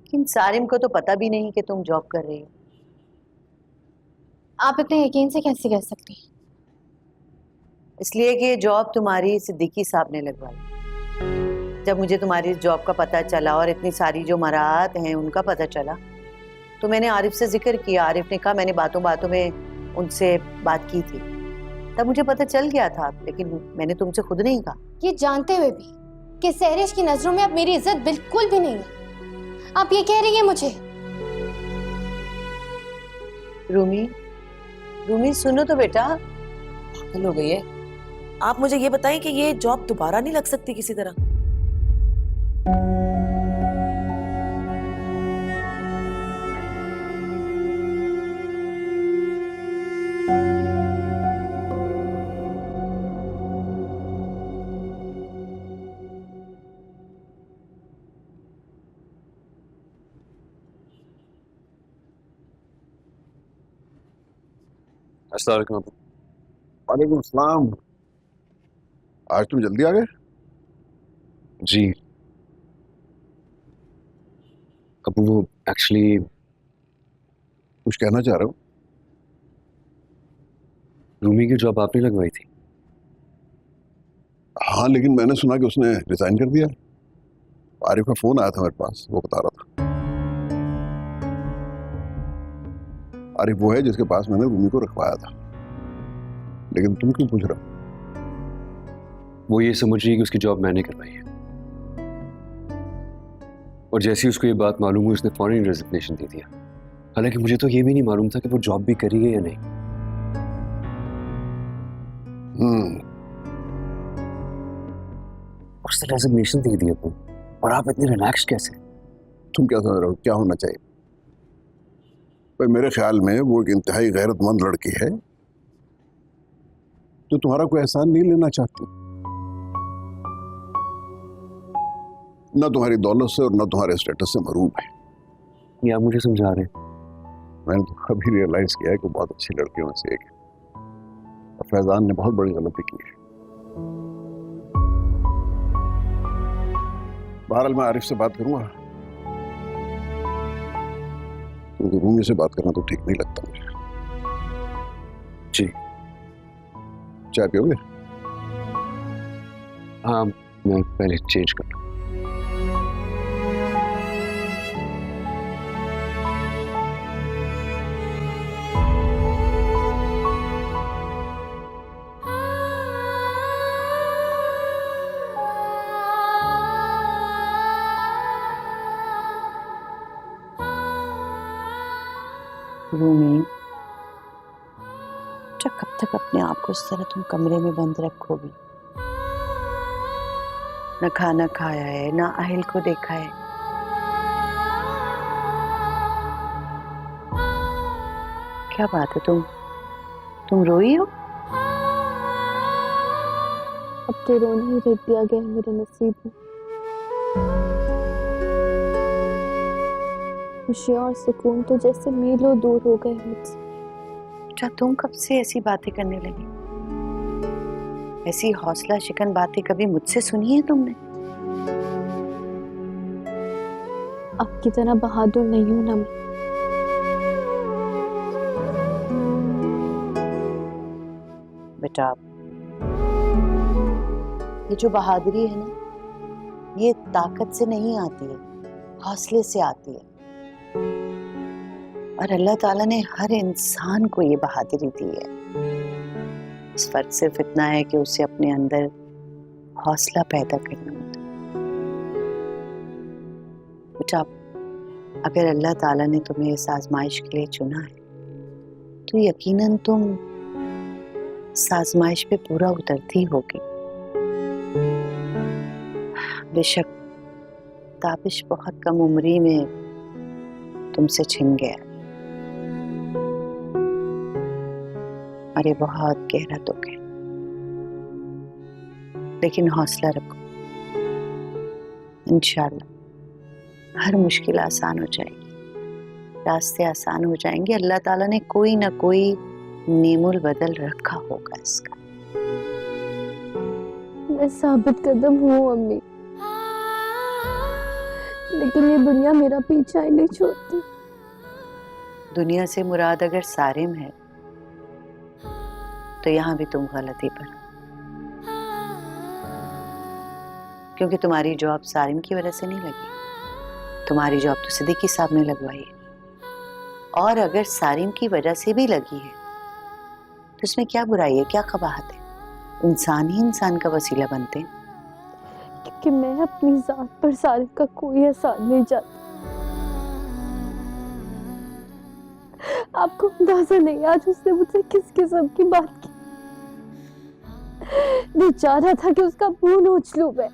लेकिन सारिम को तो पता भी नहीं कि तुम जॉब कर रही हो। आप इतने यकीन से कैसे कह सकती हैं? इसलिए कि ये जॉब तुम्हारी सिद्दीकी साहब ने लगवाई। जब मुझे तुम्हारी जॉब का पता चला और इतनी सारी जो मराहत हैं उनका पता चला, तो मैंने आरिफ से जिक्र किया। आरिफ ने कहा, मैंने बातों बातों में उनसे बात की थी, तब मुझे पता चल गया था, लेकिन मैंने तुमसे खुद नहीं कहा। ये जानते हुए भी कि सैरिश की नजरों में अब मेरी इज्जत बिल्कुल भी नहीं है, आप ये कह रही हैं मुझे? रूमी सुनो तो बेटा। पागल हो गई है। आप मुझे ये बताएं कि ये जॉब दोबारा नहीं लग सकती किसी तरह? अस्सलाम वालेकुम अबू। वालेकुम सलाम। आज तुम जल्दी आ गए? जी अबू, वो एक्चुअली कुछ कहना चाह रहे हो? रूमी की जॉब आपने लगवाई थी? हाँ, लेकिन मैंने सुना कि उसने रिजाइन कर दिया। आरिफ का फोन आया था मेरे पास, वो बता रहा था। आरिफ वो है जिसके पास मैंने रूमी को रखवाया था। लेकिन तुम क्यों पूछ रहे हो? वो ये समझ रही है कि उसकी जॉब मैंने करवाई है, और जैसे ही उसको ये बात मालूम हुई उसने फौरन रेजिग्नेशन दे दिया। हालांकि मुझे तो ये भी नहीं मालूम था कि वो जॉब भी करी है या नहीं। उसने रेजिग्नेशन दे दिया तुम, और आप इतने रिलैक्स कैसे? तुम क्या समझ रहे हो क्या होना चाहिए? पर मेरे ख्याल में वो एक इंतहाई गैरतमंद लड़की है जो तुम्हारा कोई एहसान नहीं लेना चाहती, न तुम्हारी दौलत से और न तुम्हारे स्टेटस से मरूब है। ये आप मुझे समझा रहे हैं? मैंने तो अभी रियलाइज किया है कि बहुत अच्छी लड़कियों में से एक है, और फैजान ने बहुत बड़ी गलती की है। बहरहाल मैं आरिफ से बात करूंगा, क्योंकि रूमी से बात करना तो ठीक नहीं लगता मुझे। जी। चाय पियोगे? हाँ, मैं पहले चेंज कर लूँ। रूमी, कब तक अपने आप को इस तरह तुम कमरे में बंद रखोगी? न खाना खाया है, न आहिल को देखा है। क्या बात है, तुम रोई हो? अब तो रोना ही लिख दिया गया है मेरे नसीब में। खुशी और सुकून तो जैसे मीलों दूर हो गए मुझसे। क्या तुम कब से ऐसी बातें करने लगी? ऐसी हौसला शिकन बातें कभी मुझसे सुनी है तुमने? आपकी तरह बहादुर नहीं हूं ना मैं। बेटा, ये जो बहादुरी है ना, ये ताकत से नहीं आती है, हौसले से आती है। और अल्लाह ताला ने हर इंसान को ये बहादुरी दी है। इस फर्क सिर्फ इतना है कि उसे अपने अंदर हौसला पैदा करना होता है। बेटा, अगर अल्लाह ताला ने तुम्हें इस आजमाइश के लिए चुना है तो यकीनन तुम इस आजमाइश पे पूरा उतरती होगी। बेशक ताबिश बहुत कम उम्री में तुमसे छिन गया और ये बहुत गहरा दुख है, लेकिन हौसला रखो, इंशाल्लाह हर मुश्किल आसान हो जाएगी, रास्ते आसान हो जाएंगे। अल्लाह ताला ने कोई ना कोई नेमुल बदल रखा होगा इसका। मैं साबित कदम हूँ अम्मी, लेकिन ये दुनिया मेरा पीछा ही नहीं छोड़ती। दुनिया से मुराद अगर सारिम है तो यहाँ भी तुम गलती पर, क्योंकि तुम्हारी जॉब सारिम की वजह से नहीं लगी, तुम्हारी जॉब तो सिद्दीकी साहब ने लगवाई है। और अगर सारिम की वजह से भी लगी है तो इसमें क्या बुराई है, क्या कबाहत है? इंसान ही इंसान का वसीला बनते हैं। क्योंकि मैं अपनी जात पर सारिफ का कोई एहसान नहीं चाहती। आपको अंदाजा नहीं आज उसने मुझसे किस किस्म की बात की। मैं चाह रहा था कि उसका मुंह नोच लूं मैं।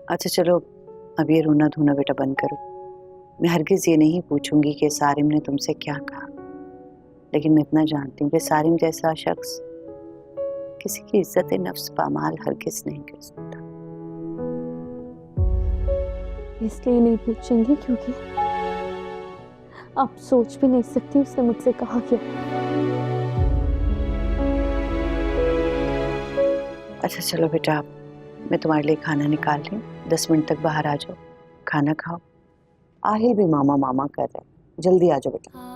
अच्छा चलो, अब ये रोना धोना बेटा बंद करो। मैं हरगिज ये नहीं पूछूंगी कि सारिम ने तुमसे क्या कहा, लेकिन मैं इतना जानती हूँ कि सारिम जैसा शख्स किसी की इज्जत नफ्स पामाल हरगिज नहीं कर सकता। इसलिए नहीं पूछेंगी क्योंकि आप सोच भी नहीं सकती उसने मुझसे कहा क्या। अच्छा चलो बेटा, मैं तुम्हारे लिए खाना निकाल रही हूँ, 10 मिनट तक बाहर आ जाओ, खाना खाओ। आहिल भी मामा मामा कर रहे हैं, जल्दी आ जाओ बेटा।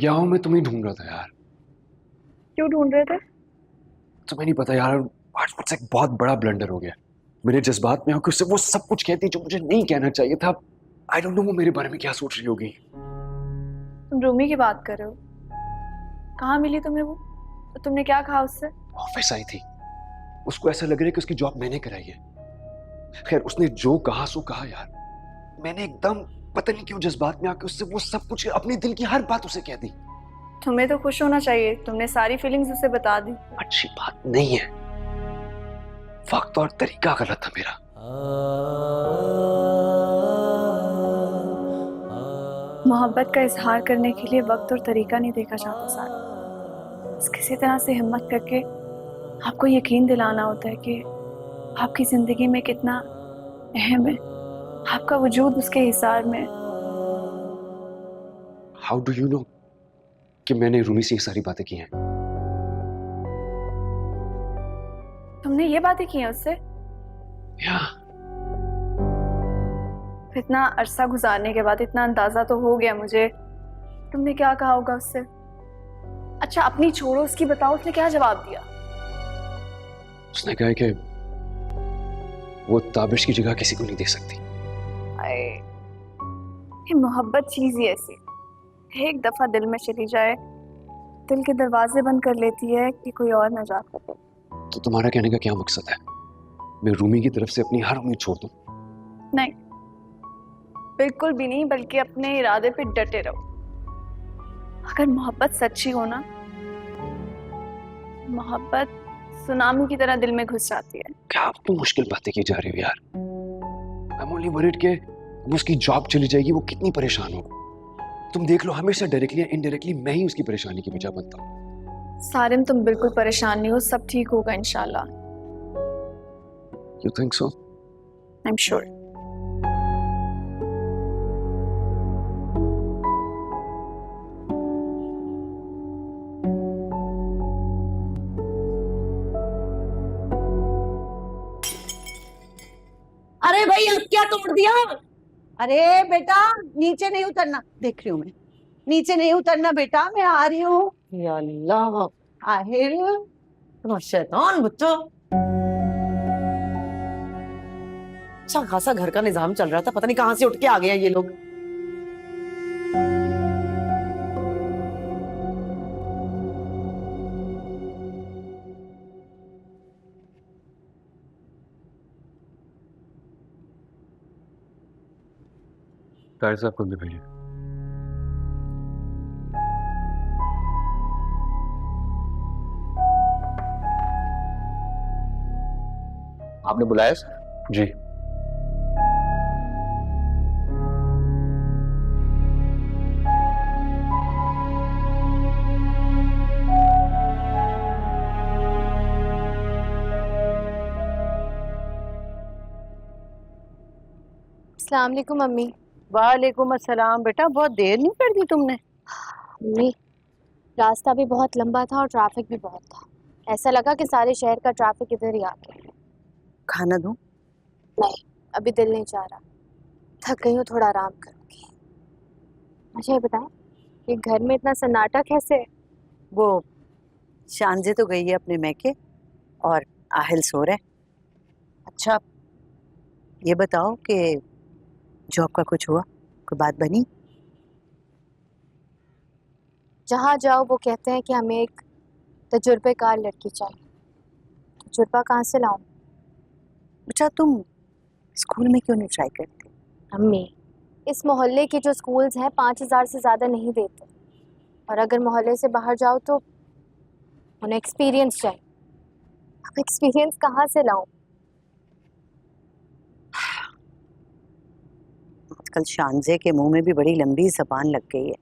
यहाँ हूँ, मैं तुम्हें ढूंढ रहा था यार। क्यों ढूंढ रहे थे? तुम्हें नहीं पता यार, आज मुझसे एक बहुत बड़ा ब्लंडर हो गया। मेरे जज्बात में होकर उससे वो सब कुछ कहती जो मुझे नहीं कहना चाहिए था। आई डोंट नो वो मेरे बारे में क्या सोच रही होगी। तुम रूमी की बात कर रहे हो? कहाँ मिली तुम्हें वो? तो तुमने क्या कहा उससे? ऑफिस आई थी, उसको ऐसा लग रहा है कि उसकी जॉब मैंने कराई है। खैर उसने जो कहा सो कहा यार, मैंने एकदम पता नहीं क्यों जज्बात में आके उससे वो सब कुछ, अपने दिल की हर बात उसे कह दी। तुम्हें तो खुश होना चाहिए, तुमने सारी फीलिंग्स उसे बता दी। अच्छी बात नहीं है, वक्त और तरीका गलत था मेरा। मोहब्बत का इजहार करने के लिए वक्त और तरीका नहीं देखा जाता सारा। बस किसी तरह से हिम्मत करके आपको यकीन दिलाना होता है कि आपकी जिंदगी में कितना अहम है, आपका वजूद उसके हिसार में। हाउ डू यू नो कि मैंने रूमी से ये सारी बातें की हैं? तुमने ये बातें की हैं उससे? या इतना अरसा गुजारने के बाद इतना अंदाजा तो हो गया मुझे, तुमने क्या कहा होगा उससे? अच्छा अपनी छोड़ो, उसकी बताओ, उसने क्या जवाब दिया? उसने कहा कि वो ताबिश की जगह किसी को नहीं दे सकती। ये मोहब्बत चीज ही ऐसी, एक दफा दिल में चली जाए दिल के दरवाजे बंद कर लेती है कि कोई और न जा सके। तो तुम्हारा कहने का क्या मकसद है? मैं रूमी की तरफ से अपनी हर उम्मीद छोड़ दूं? नहीं, बिल्कुल भी नहीं, बल्कि अपने इरादे पे डटे रहो। अगर मोहब्बत सच्ची हो ना, मोहब्बत सुनामी की तरह दिल में घुस जाती है। क्या आप तो मुश्किल बातें की जा रही हो यार। I'm only worried कि अब उसकी जॉब चली जाएगी, वो कितनी परेशान होगी। तुम देख लो, हमेशा डायरेक्टली या इनडायरेक्टली मैं ही उसकी परेशानी की वजह बनता हूँ। सारिम तुम बिल्कुल परेशान नहीं हो, सब ठीक होगा इंशाल्लाह। You think so? I'm sure. अरे भाई अब क्या तोड़ दिया? अरे बेटा नीचे नहीं उतरना, देख रही हूँ मैं, नीचे नहीं उतरना बेटा, मैं आ रही हूँ। या अल्लाह, आहिर शैतान बच्चा। अच्छा खासा घर का निजाम चल रहा था, पता नहीं कहां से उठ के आ गए हैं ये लोग। ताहिर साहब को अंदर भेजिए। आपने बुलाया सर? जी। अस्सलाम वालेकुम मम्मी। वालेकुम अस्सलाम। बेटा बहुत देर नहीं कर दी तुमने? मम्मी रास्ता भी बहुत लंबा था और ट्रैफिक भी बहुत था, ऐसा लगा कि सारे शहर का ट्रैफिक इधर ही आ गया। खाना दूं? नहीं अभी दिल नहीं चाह रहा, थक गई हूँ, थोड़ा आराम करूँगी। अच्छा ये बताएं ये घर में इतना सन्नाटा कैसे? वो शानजे तो गई है अपने मैके और आहिल सो रहा है। अच्छा ये बताओ कि जॉब का कुछ हुआ, कोई बात बनी? जहाँ जाओ वो कहते हैं कि हमें एक तजुर्बेकार लड़की चाहिए। तजुर्बा कहाँ से लाऊं? बेटा तुम स्कूल में क्यों नहीं ट्राई करती? अम्मी इस मोहल्ले के जो स्कूल्स हैं 5,000 से ज़्यादा नहीं देते, और अगर मोहल्ले से बाहर जाओ तो उन्हें एक्सपीरियंस चाहिए। अब एक्सपीरियंस कहाँ से लाऊं? आजकल शानजे के मुंह में भी बड़ी लंबी जबान लग गई है,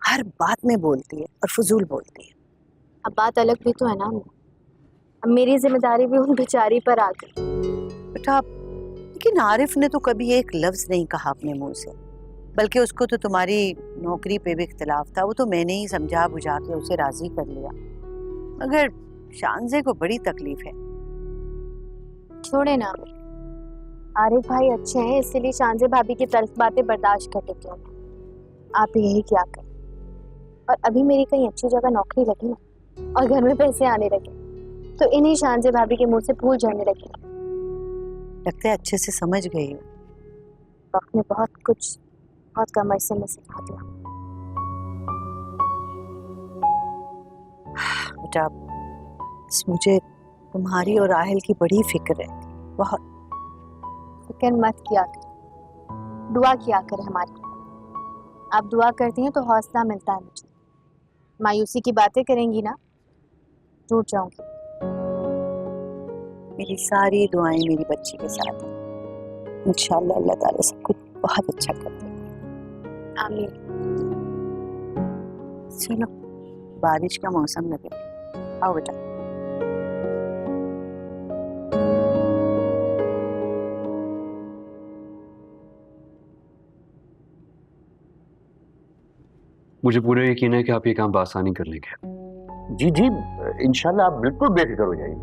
हर बात में बोलती है और फजूल बोलती है। अब बात अलग भी तो है ना अम्मी, अब मेरी जिम्मेदारी भी उन बेचारी पर आ गई। बेटा लेकिन आरिफ ने तो कभी एक लफ्ज नहीं कहा अपने मुंह से, बल्कि उसको तो तुम्हारी नौकरी पे भी इख्तिलाफ था, वो तो मैंने ही समझा बुझा के उसे राजी कर लिया, मगर शानजे को बड़ी तकलीफ है। छोड़े ना अम्मी, आरिफ भाई अच्छे हैं इसलिए शानजे भाभी की तल्ख बातें बर्दाश्त कर लेती हूँ। आप यही क्या करें, और अभी मेरी कहीं अच्छी जगह नौकरी लगी ना और घर में पैसे आने लगे तो इन्हीं शानजे भाभी के मुंह से फूल झड़ने लगे। लगता है अच्छे से समझ गई हो। वक्त ने बहुत कम अरसे में सिखा दिया। बेटा मुझे तुम्हारी और आहिल की बड़ी फिक्र है, बहुत। फिक्र मत किया कर, दुआ किया कर हमारी। आप दुआ करती हैं तो हौसला मिलता है मुझे। मायूसी की बातें करेंगी ना टूट जाऊंगी। मेरी सारी दुआएं मेरी बच्ची के साथ हैं, इंशाल्लाह अल्लाह ताला सब कुछ बहुत अच्छा कर देगा। आमीन। चलो बारिश का मौसम लगे, आओ बेटा। मुझे पूरा यकीन है कि आप ये काम बआसानी कर लेंगे। जी जी इंशाल्लाह, आप बिल्कुल बेफिक्र हो जाइए,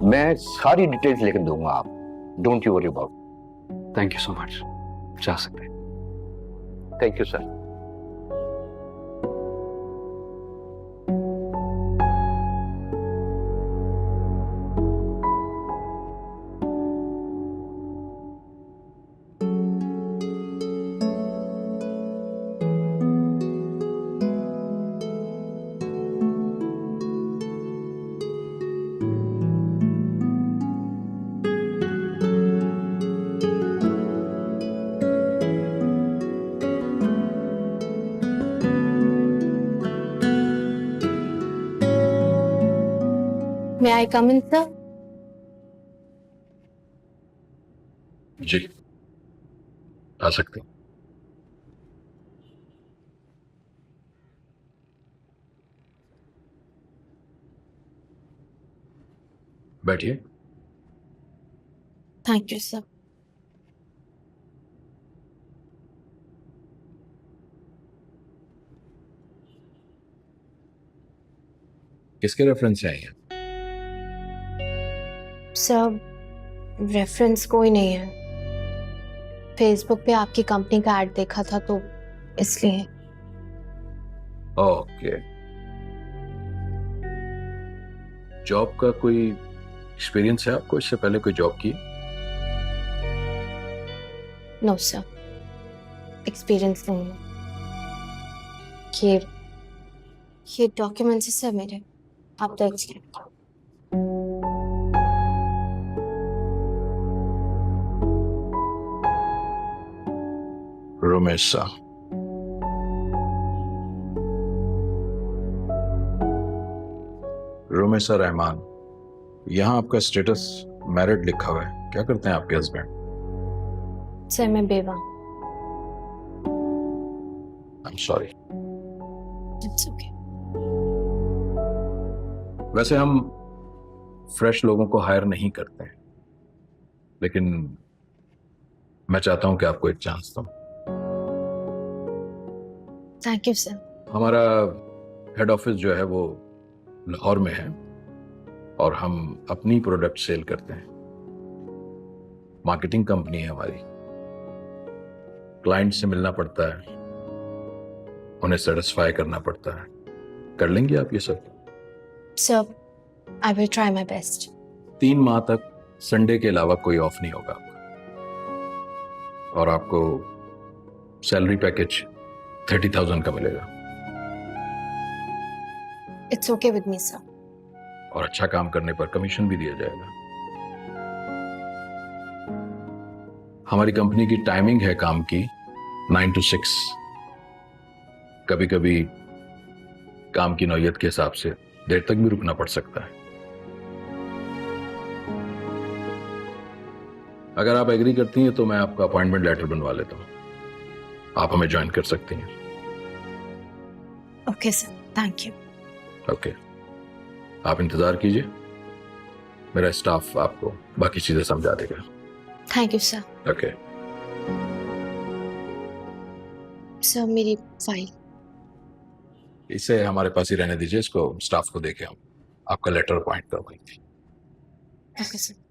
मैं सारी डिटेल्स लेकर दूंगा आप, don't you worry about. Thank you so much. जा सकते हैं। Thank you sir. May I come in, sir? जी आ सकते हैं। बैठिए। Thank you, sir. किसके रेफरेंस से आई हैं? सर रेफरेंस कोई नहीं है, फेसबुक पे आपकी कंपनी का ऐड देखा था तो इसलिए। ओके। जॉब का कोई एक्सपीरियंस है आपको? इससे पहले कोई जॉब की? नो सर, एक्सपीरियंस नहीं है। ये डॉक्यूमेंट्स है सर मेरे, आप देख लीजिए। रोमेसा, रोमेसा रहमान, यहाँ आपका स्टेटस मैरिड लिखा हुआ है, क्या करते हैं आपके हस्बैंड? सर मैं बेवा। आई एम सॉरी। It's okay. वैसे हम फ्रेश लोगों को हायर नहीं करते हैं, लेकिन मैं चाहता हूं कि आपको एक चांस दूं। Thank you sir. हमारा हेड ऑफिस जो है वो लाहौर में है और हम अपनी प्रोडक्ट सेल करते हैं। मार्केटिंग कंपनी है हमारी। क्लाइंट से मिलना पड़ता है, उन्हें सेटिस्फाई करना पड़ता है। कर लेंगे आप ये सब? Sir I will try my best. 3 माह तक संडे के अलावा कोई ऑफ नहीं होगा आपका, और आपको सैलरी पैकेज 30,000 का मिलेगा। It's okay with me sir. और अच्छा काम करने पर कमीशन भी दिया जाएगा। हमारी कंपनी की टाइमिंग है काम की 9 to 6। कभी कभी काम की नौयत के हिसाब से देर तक भी रुकना पड़ सकता है। अगर आप एग्री करती हैं तो मैं आपका अपॉइंटमेंट लेटर बनवा लेता हूं, आप हमें ज्वाइन कर सकती हैं। Okay sir, thank you. Okay, आप इंतजार कीजिए, मेरा स्टाफ आपको बाकी चीजें समझा देगा। Thank you sir. Okay. Sir मेरी फाइल। इसे हमारे पास ही रहने दीजिए, इसको स्टाफ को देके हम आपका लेटर अपॉइंट करवाएंगे। Okay sir.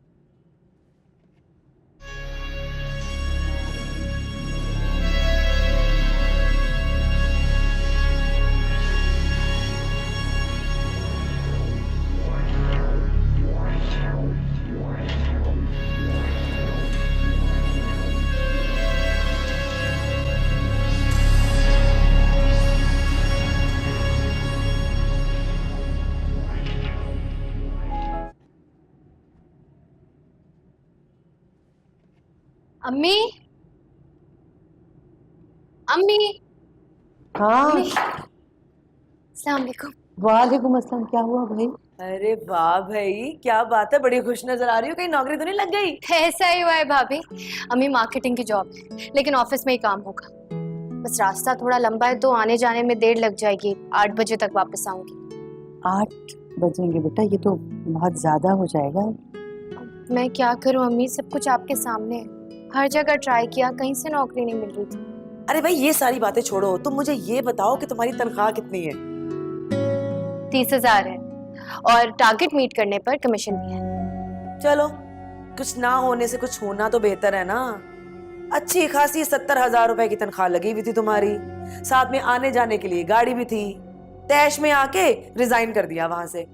अम्मी, अम्मी। हाँ, अस्सलाम वालेकुम। वालेकुम अस्सलाम। क्या हुआ भाई? अरे वाह भाई, क्या बात है, बड़ी खुश नजर आ रही हो। कहीं नौकरी तो नहीं लग गई? ऐसा ही हुआ है भाभी। अम्मी मार्केटिंग की जॉब है, लेकिन ऑफिस में ही काम होगा। बस रास्ता थोड़ा लंबा है तो आने जाने में देर लग जाएगी। 8 बजे तक वापस आऊंगी। 8 बजेंगे बेटा, ये तो बहुत ज्यादा हो जाएगा। मैं क्या करूं अम्मी, सब कुछ आपके सामने है। हर जगह ट्राई किया, कहीं से नौकरी नहीं मिल रही थी। अरे भाई ये सारी बातें छोड़ो, तुम मुझे ये बताओ कि तुम्हारी तनख्वाह कितनी है? 30,000 है और टारगेट मीट करने पर कमीशन भी है। चलो, कुछ ना होने से कुछ होना तो बेहतर है ना। अच्छी खासी 70,000 रुपए की तनख्वाह लगी हुई थी तुम्हारी, साथ में आने जाने के लिए गाड़ी भी थी। तैश में आके रिजाइन कर दिया वहां से।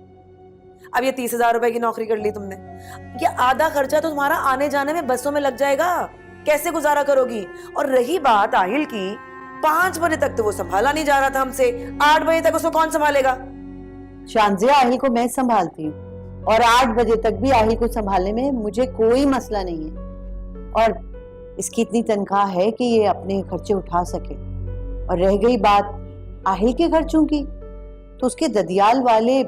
अब ये 30,000 रुपए की नौकरी कर ली तुमने, ये आधा खर्चा तो तुम्हारा आने जाने में बसों में लग जाएगा। कैसे गुजारा करोगी? और रही बात आहिल की, 5 बजे तक तो वो संभाला नहीं जा रहा था हमसे, 8 बजे तक उसको कौन संभालेगा? शानजिया, आहिल को मैं संभालती हूँ और 8 बजे तक भी आहिल को संभालने में मुझे कोई मसला नहीं है। और इसकी इतनी तनख्वाह है कि ये अपने खर्चे उठा सके। और रह गई बात आहिल के खर्चों की, तो उसके ददियाल वाले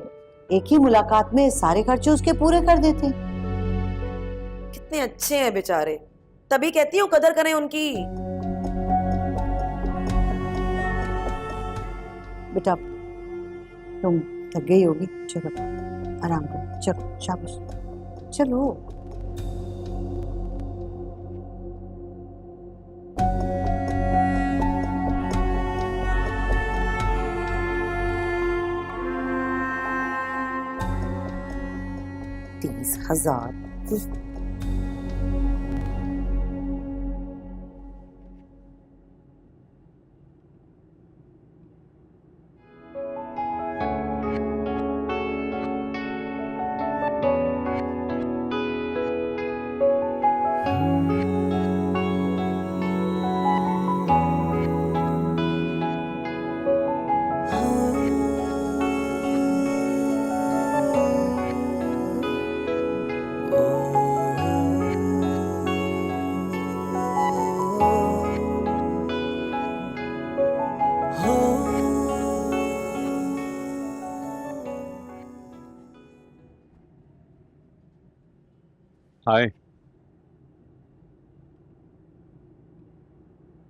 एक ही मुलाकात में सारे खर्चे उसके पूरे कर देते। कितने अच्छे हैं बेचारे, तभी कहती हूँ कदर करें उनकी। बेटा तुम थक गई होगी, चलो आराम करो, चलो शाबाश, चलो। हजार। हाय,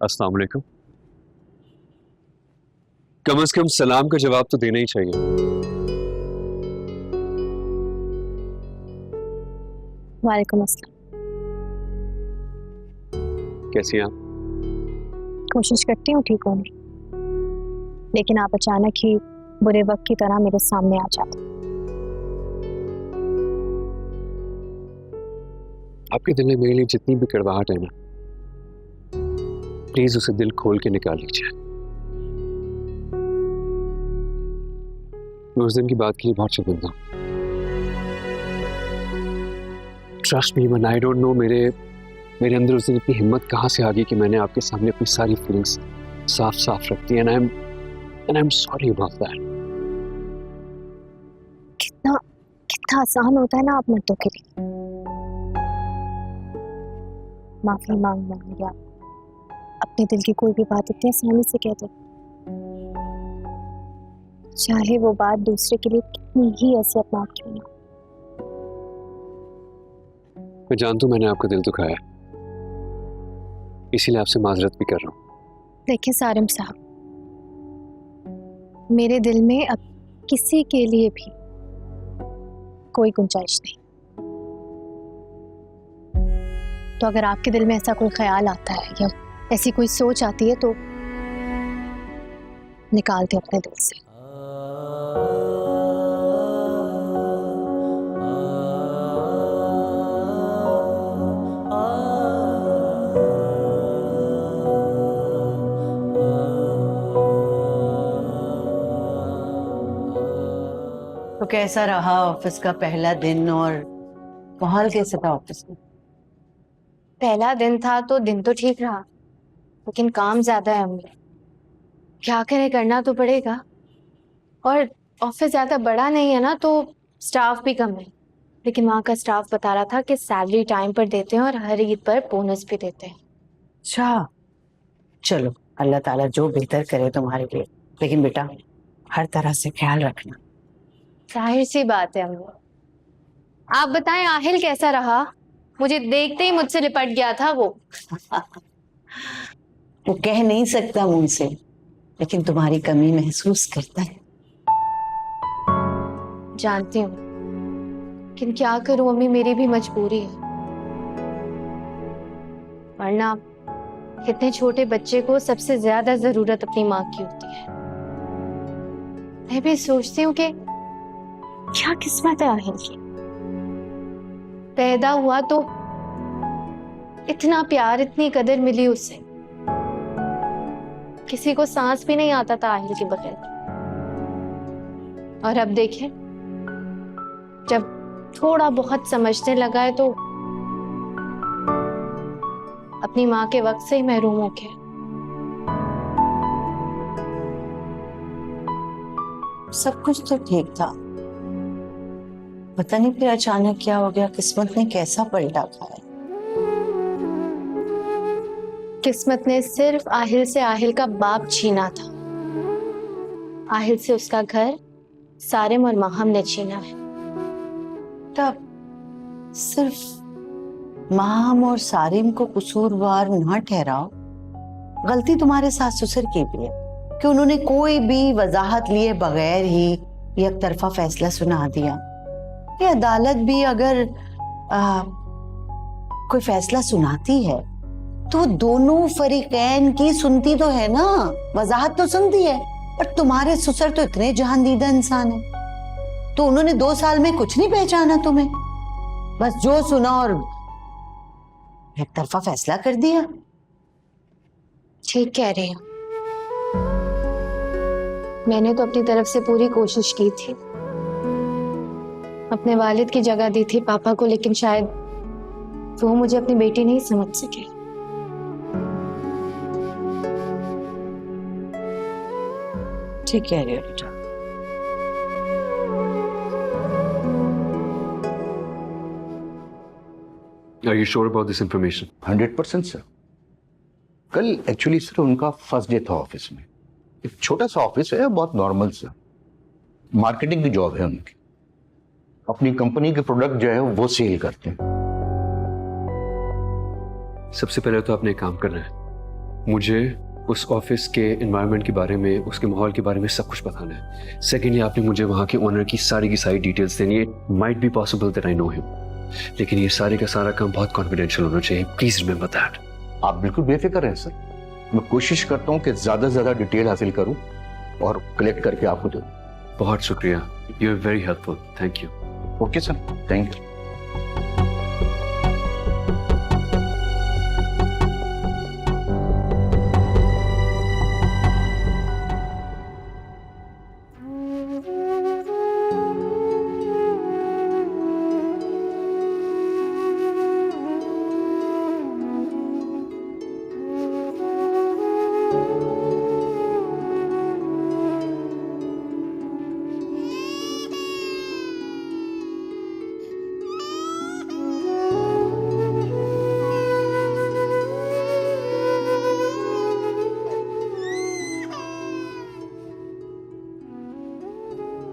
अस्सलाम वालेकुम। कम से कम सलाम का जवाब तो देना ही चाहिए। वालेकुम अस्सलाम। कैसी हैं आप? कोशिश करती हूँ ठीक होने, लेकिन आप अचानक ही बुरे वक्त की तरह मेरे सामने आ जाते। आपके दिल में मेरे लिए जितनी भी कड़वाहट है ना, प्लीज उसे दिल खोल के निकाल लीजिए। मैं उस दिन की बात के लिए बहुत शर्मिंदा हूं। Trust me one, I don't know मेरे अंदर उस दिन इतनी हिम्मत कहाँ से आ गई कि मैंने आपके सामने अपनी सारी फीलिंग्स साफ साफ रख दी। And I am sorry about that. कितना आसान होता है ना आप मर्दों के लिए माफी मांगना या अपने दिल की कोई भी बात इतनी आसानी से कह दो, चाहे वो बात दूसरे के लिए कितनी ही असरनाक क्यों ना। मैं जानता हूं मैंने आपका दिल दुखाया, इसीलिए आपसे माजरत भी कर रहा हूं। देखिए सारिम साहब, मेरे दिल में अब किसी के लिए भी कोई गुंजाइश नहीं। तो अगर आपके दिल में ऐसा कोई ख्याल आता है या ऐसी कोई सोच आती है तो निकाल दे अपने दिल से। तो कैसा रहा ऑफिस का पहला दिन और माहौल कैसा था ऑफिस में? पहला दिन था तो दिन तो ठीक रहा, लेकिन काम ज्यादा है अम्मी। क्या करें, करना तो पड़ेगा। और ऑफिस ज्यादा बड़ा नहीं है ना, तो स्टाफ भी कम है। लेकिन वहाँ का स्टाफ बता रहा था कि सैलरी टाइम पर देते हैं और हर ईद पर बोनस भी देते हैं। अच्छा, चलो अल्लाह ताला जो बेहतर करे तुम्हारे लिए, लेकिन बेटा हर तरह से ख्याल रखना। जाहिर सी बात है अम्मी। आप बताएं आहिल कैसा रहा? मुझे देखते ही मुझसे लिपट गया था वो। वो कह नहीं सकता मुंह से, लेकिन तुम्हारी कमी महसूस करता है। जानती हूँ, लेकिन क्या करूं अम्मी, मेरी भी मजबूरी है। वरना इतने छोटे बच्चे को सबसे ज्यादा जरूरत अपनी माँ की होती है। मैं भी सोचती हूँ कि क्या किस्मत है आहिल की। पैदा हुआ तो इतना प्यार, इतनी कदर मिली उसे। किसी को सांस भी नहीं आता था आहिल के बगैर। और अब देखें, जब थोड़ा बहुत समझने लगा है तो अपनी माँ के वक्त से ही महरूम हो गया। सब कुछ तो ठीक था, पता नहीं फिर अचानक क्या हो गया, किस्मत ने कैसा पलटा खाया। किस्मत ने सिर्फ आहिल से आहिल का बाप छीना था। आहिल से उसका घर सारिम और माहम ने छीना है। तब सिर्फ माहम और सारिम को कसूरवार ना ठहराओ, गलती तुम्हारे सास ससुर की भी है कि उन्होंने कोई भी वजाहत लिए बगैर ही एक तरफा फैसला सुना दिया। ये अदालत भी अगर कोई फैसला सुनाती है तो दोनों फरीकैन की सुनती तो है ना, वजाहत तो सुनती है। पर तुम्हारे ससुर तो इतने जहांदीदा इंसान है, तो उन्होंने 2 साल में कुछ नहीं पहचाना तुम्हें, बस जो सुना और एक तरफा फैसला कर दिया। ठीक कह रही हूँ, मैंने तो अपनी तरफ से पूरी कोशिश की थी, अपने वालिद की जगह दी थी पापा को, लेकिन शायद वो मुझे अपनी बेटी नहीं समझ सके। ठीक कह रही हो बेटा। Are you sure about this information? 100% sir. कल एक्चुअली सर उनका फर्स्ट डे था ऑफिस में। एक छोटा सा ऑफिस है, बहुत नॉर्मल सा, मार्केटिंग की जॉब है उनकी। अपनी कंपनी के प्रोडक्ट जो है वो सेल करते हैं। सबसे पहले तो आपने एक काम करना है, मुझे उस ऑफिस के एनवायरनमेंट के बारे में, उसके माहौल के बारे में सब कुछ बताना है। सेकेंडली, आपने मुझे वहाँ के ओनर की सारी डिटेल्स देनी है। Might be possible that I know him, लेकिन ये सारे का सारा काम बहुत कॉन्फिडेंशियल होना चाहिए। Please remember that. आप बिल्कुल बेफिक्र रहें सर, मैं कोशिश करता हूँ कि ज्यादा से ज्यादा डिटेल हासिल करूँ और कलेक्ट करके आपको दूँ। बहुत शुक्रिया, you are very helpful, thank you. Okay sir, thank you.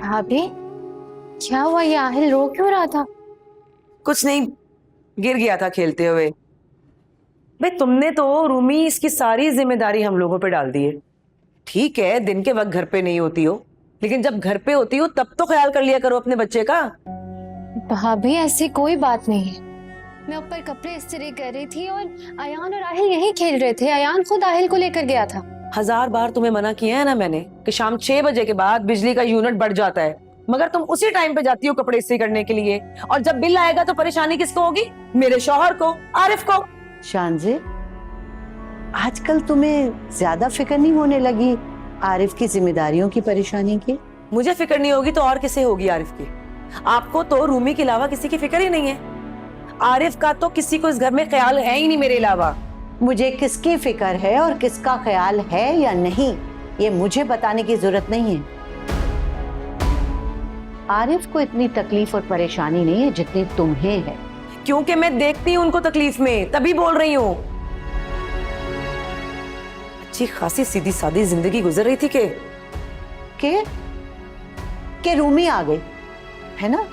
भाभी, क्या हुआ? ये आहिल रो क्यों रहा था? कुछ नहीं, गिर गया था खेलते हुए। भाई तुमने तो रूमी इसकी सारी जिम्मेदारी हम लोगों पे डाल दी है। ठीक है, दिन के वक्त घर पे नहीं होती हो, लेकिन जब घर पे होती हो तब तो ख्याल कर लिया करो अपने बच्चे का। भाभी ऐसी कोई बात नहीं है, मैं ऊपर कपड़े इस्त्री कर रही थी और अयान और आहिल यहीं खेल रहे थे। अयान खुद आहिल को लेकर गया था। 1000 बार तुम्हें मना किया है ना मैंने कि शाम 6 बजे के बाद बिजली का यूनिट बढ़ जाता है, मगर तुम उसी टाइम पे जाती हो कपड़े इस्त्री करने के लिए, और जब बिल आएगा तो परेशानी किसको होगी? मेरे शौहर को, आरिफ को। शानजे, आजकल तुम्हें ज्यादा फिक्र नहीं होने लगी आरिफ की जिम्मेदारियों की, परेशानी की? मुझे फिक्र नहीं होगी तो और किसे होगी आरिफ की? आपको तो रूमी के अलावा किसी की फिक्र ही नहीं है। आरिफ का तो किसी को इस घर में ख्याल है ही नहीं मेरे अलावा। मुझे किसकी फिक्र है और किसका ख्याल है या नहीं, ये मुझे बताने की जरूरत नहीं है। आरिफ को इतनी तकलीफ और परेशानी नहीं है जितनी तुम्हें है। क्योंकि मैं देखती हूँ उनको तकलीफ में, तभी बोल रही हूँ। अच्छी खासी सीधी सादी जिंदगी गुजर रही थी के रूमी आ गई है ना।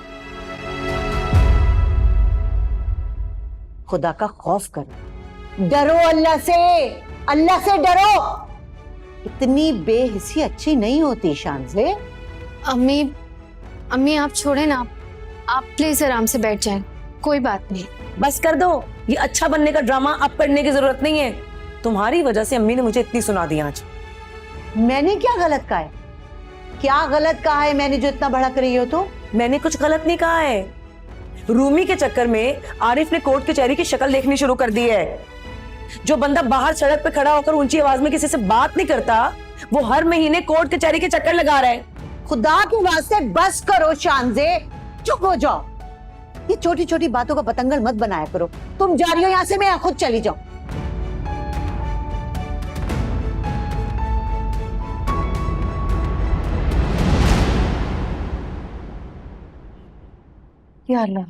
खुदा का खौफ करो, डरो अल्लाह से डरो। इतनी बेहिसी अच्छी नहीं होती शानजे। अम्मी आप छोड़े ना, आप प्लीज आराम से बैठ जाएं, कोई बात नहीं। बस कर दो, ये अच्छा बनने का ड्रामा अब करने की जरूरत नहीं है। तुम्हारी वजह से अम्मी ने मुझे इतनी सुना दी आज। मैंने क्या गलत कहा है? क्या गलत कहा है मैंने जो इतना भड़क रही हो? तो मैंने कुछ गलत नहीं कहा है। रूमी के चक्कर में आरिफ ने कोर्ट कचहरी की शक्ल देखनी शुरू कर दी है। जो बंदा बाहर सड़क पे खड़ा होकर ऊंची आवाज में किसी से बात नहीं करता, वो हर महीने कोर्ट कचहरी के चक्कर लगा रहा है। खुदा के वास्ते बस करो शानजे, चुप हो जाओ। ये छोटी छोटी बातों का पतंगड़ मत बनाया करो। तुम जा रही हो यहाँ से, मैं खुद चली जाऊं। या अल्लाह,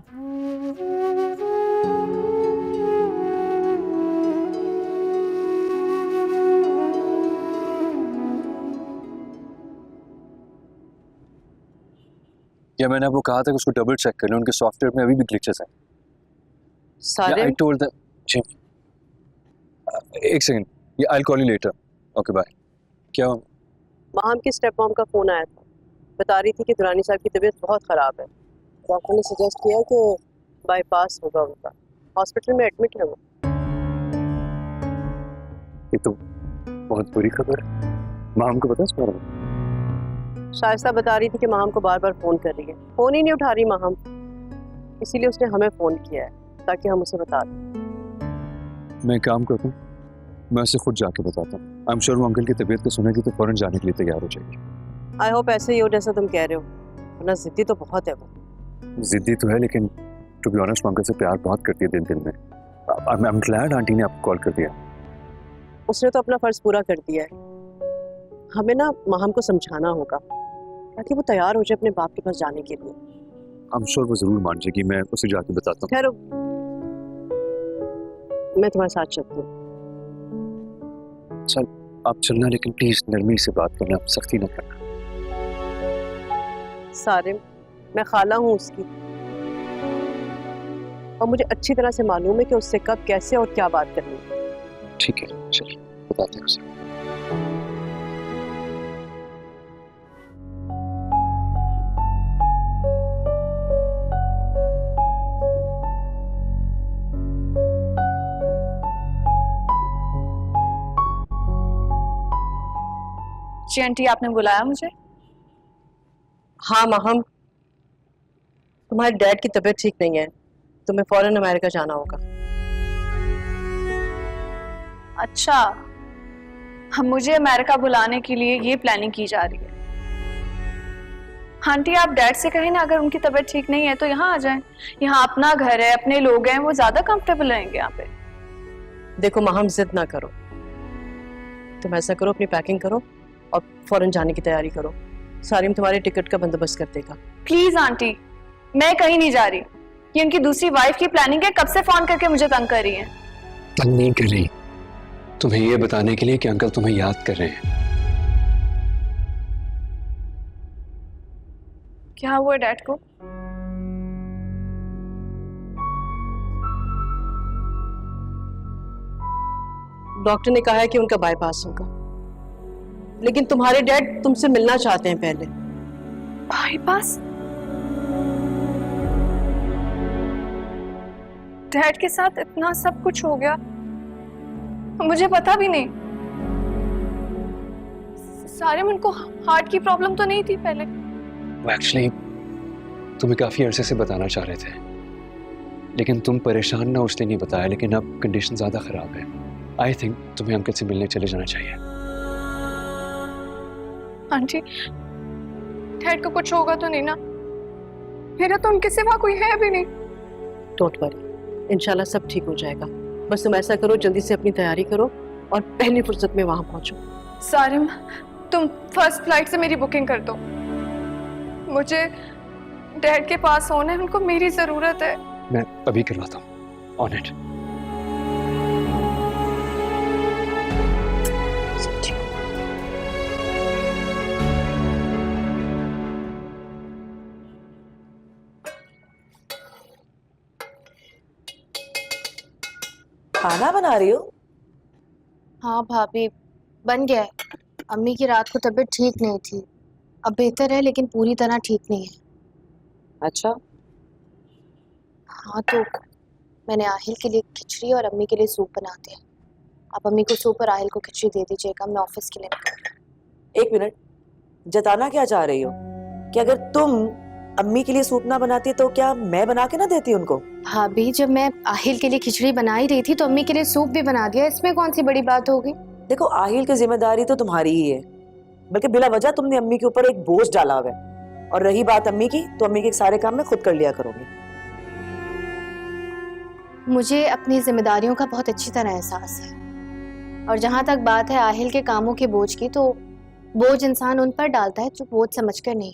या मैंने आपको कहा था कि उसको डबल चेक कर लें, उनके सॉफ्टवेयर में अभी भी ग्लिचेस हैं। सारे आई टोल्ड दैम। जी एक सेकंड, ये I will call you later. Okay bye. क्या माहम की स्टेप मॉम का फोन आया था, बता रही थी कि दुरानी साहब की तबीयत बहुत ख़राब है। डॉक्टर ने सजेस्ट किया कि बाईपास होगा उनका, हॉस्पिटल में एडमिट है वो। ये तो बहुत बुरी खबर है। माम को पता है इस बारे में? शाइस्ता बता रही थी कि माहम को बार बार फ़ोन कर रही है, फ़ोन ही नहीं उठा रही माहम, इसीलिए उसने हमें फ़ोन किया है ताकि हम उसे बता दें। मैं काम करता हूँ, मैं उसे खुद जाके बताता हूँ। आई एम श्योर वो अंकल की तबीयत को सुनेगी तो फौरन जाने के लिए तैयार हो जाएगी। आई होप ऐसे ही हो जैसा तुम कह रहे हो, वरना जिद्दी तो बहुत है वो। जिद्दी तो है, लेकिन टू बी ऑनेस्ट अंकल से प्यार बहुत करती है दिन में। आई एम ग्लैड आंटी ने आपको कॉल कर दिया। उसने तो अपना फ़र्ज़ पूरा कर दिया है। हमें ना माहम को समझाना होगा ताकि वो तैयार हो जाए अपने बाप के पास जाने के लिए। आई एम श्योर वो जरूर मान जाएगी, मैं उसे जाके बताता हूँ। ठहरो, मैं तुम्हारे साथ चलती हूँ। चल आप चलना, लेकिन प्लीज नरमी से बात करना, सख्ती ना करना। सारे मैं खाला हूँ उसकी, और मुझे अच्छी तरह से मालूम है कि उससे कब, कैसे और क्या बात करनी है। ठीक है, चलिए बताते हैं उसे। जी आंटी, आपने बुलाया मुझे? हाँ महम, तुम्हारे डैड की तबीयत ठीक नहीं है, तुम्हें फौरन अमेरिका जाना होगा। अच्छा, हम मुझे अमेरिका बुलाने के लिए ये प्लानिंग की जा रही है। आंटी आप डैड से कहें ना, अगर उनकी तबीयत ठीक नहीं है तो यहाँ आ जाएं। यहाँ अपना घर है, अपने लोग हैं, वो ज्यादा कंफर्टेबल रहेंगे यहाँ पे। देखो महम, जिद ना करो, तुम ऐसा करो, अपनी पैकिंग करो और फौरन जाने की तैयारी करो। सारिम तुम्हारे टिकट का बंदोबस्त कर देगा। प्लीज आंटी, मैं कहीं नहीं जा रही। ये उनकी दूसरी वाइफ की प्लानिंग है, कब से फोन करके मुझे तंग कर रही है। तंग नहीं कर रही, तुम्हें ये बताने के लिए कि अंकल तुम्हें याद कर रहे हैं। क्या हुआ डैड को? डॉक्टर ने कहा है कि उनका बाईपास होगा, लेकिन तुम्हारे डैड तुमसे मिलना चाहते हैं पहले। बाईपास? डैड के साथ इतना सब कुछ हो गया, मुझे पता भी नहीं। सारे में उनको हार्ट की प्रॉब्लम तो नहीं थी पहले? वो एक्चुअली तुम्हें काफी अरसे से बताना चाह रहे थे, लेकिन तुम परेशान ना उसने नहीं बताया। लेकिन अब कंडीशन ज्यादा खराब है। आई थिंक तुम्हें अंकल से मिलने चले जाना चाहिए। आंटी, डैड को कुछ होगा तो नहीं ना? मेरा तो उनके सिवा कोई है भी नहीं। डोंट वरी, इंशाल्लाह सब ठीक हो जाएगा। बस तुम ऐसा करो, जल्दी से अपनी तैयारी करो और पहली फुर्सत में वहां पहुंचो। सारिम, तुम फर्स्ट फ्लाइट से मेरी बुकिंग कर दो। मुझे डैड के पास होना है, उनको मेरी जरूरत है। मैं अभी करवाता हूँ। On it. खाना बना रही हो? हाँ भाभी, बन गया है। अम्मी की रात को तबीयत ठीक नहीं थी, अब बेहतर है लेकिन पूरी तरह ठीक नहीं है। अच्छा। हाँ तो मैंने आहिल के लिए खिचड़ी और अम्मी के लिए सूप बना दिया। आप अम्मी को सूप और आहिल को खिचड़ी दे दीजिएगा, मैं ऑफिस के लिए निकल। एक मिनट, जताना क्या चाह रही हो कि अगर तुम अम्मी के लिए सूप ना बनाती तो क्या मैं बना के ना देती उनको? भाभी, जब मैं आहिल के लिए खिचड़ी बना ही रही थी तो अम्मी के लिए सूप भी बना दिया, इसमें कौन सी बड़ी बात होगी? देखो, आहिल की जिम्मेदारी तो तुम्हारी ही है, बल्कि बिला वजह तुमने अम्मी के ऊपर एक बोझ डाला हुआ है। और रही बात अम्मी की, तो अम्मी के सारे काम मैं खुद कर लिया करूंगी। मुझे अपनी जिम्मेदारियों का बहुत अच्छी तरह एहसास है, और जहाँ तक बात है आहिल के कामों के बोझ की, तो बोझ इंसान उन पर डालता है जो बोझ समझकर नहीं,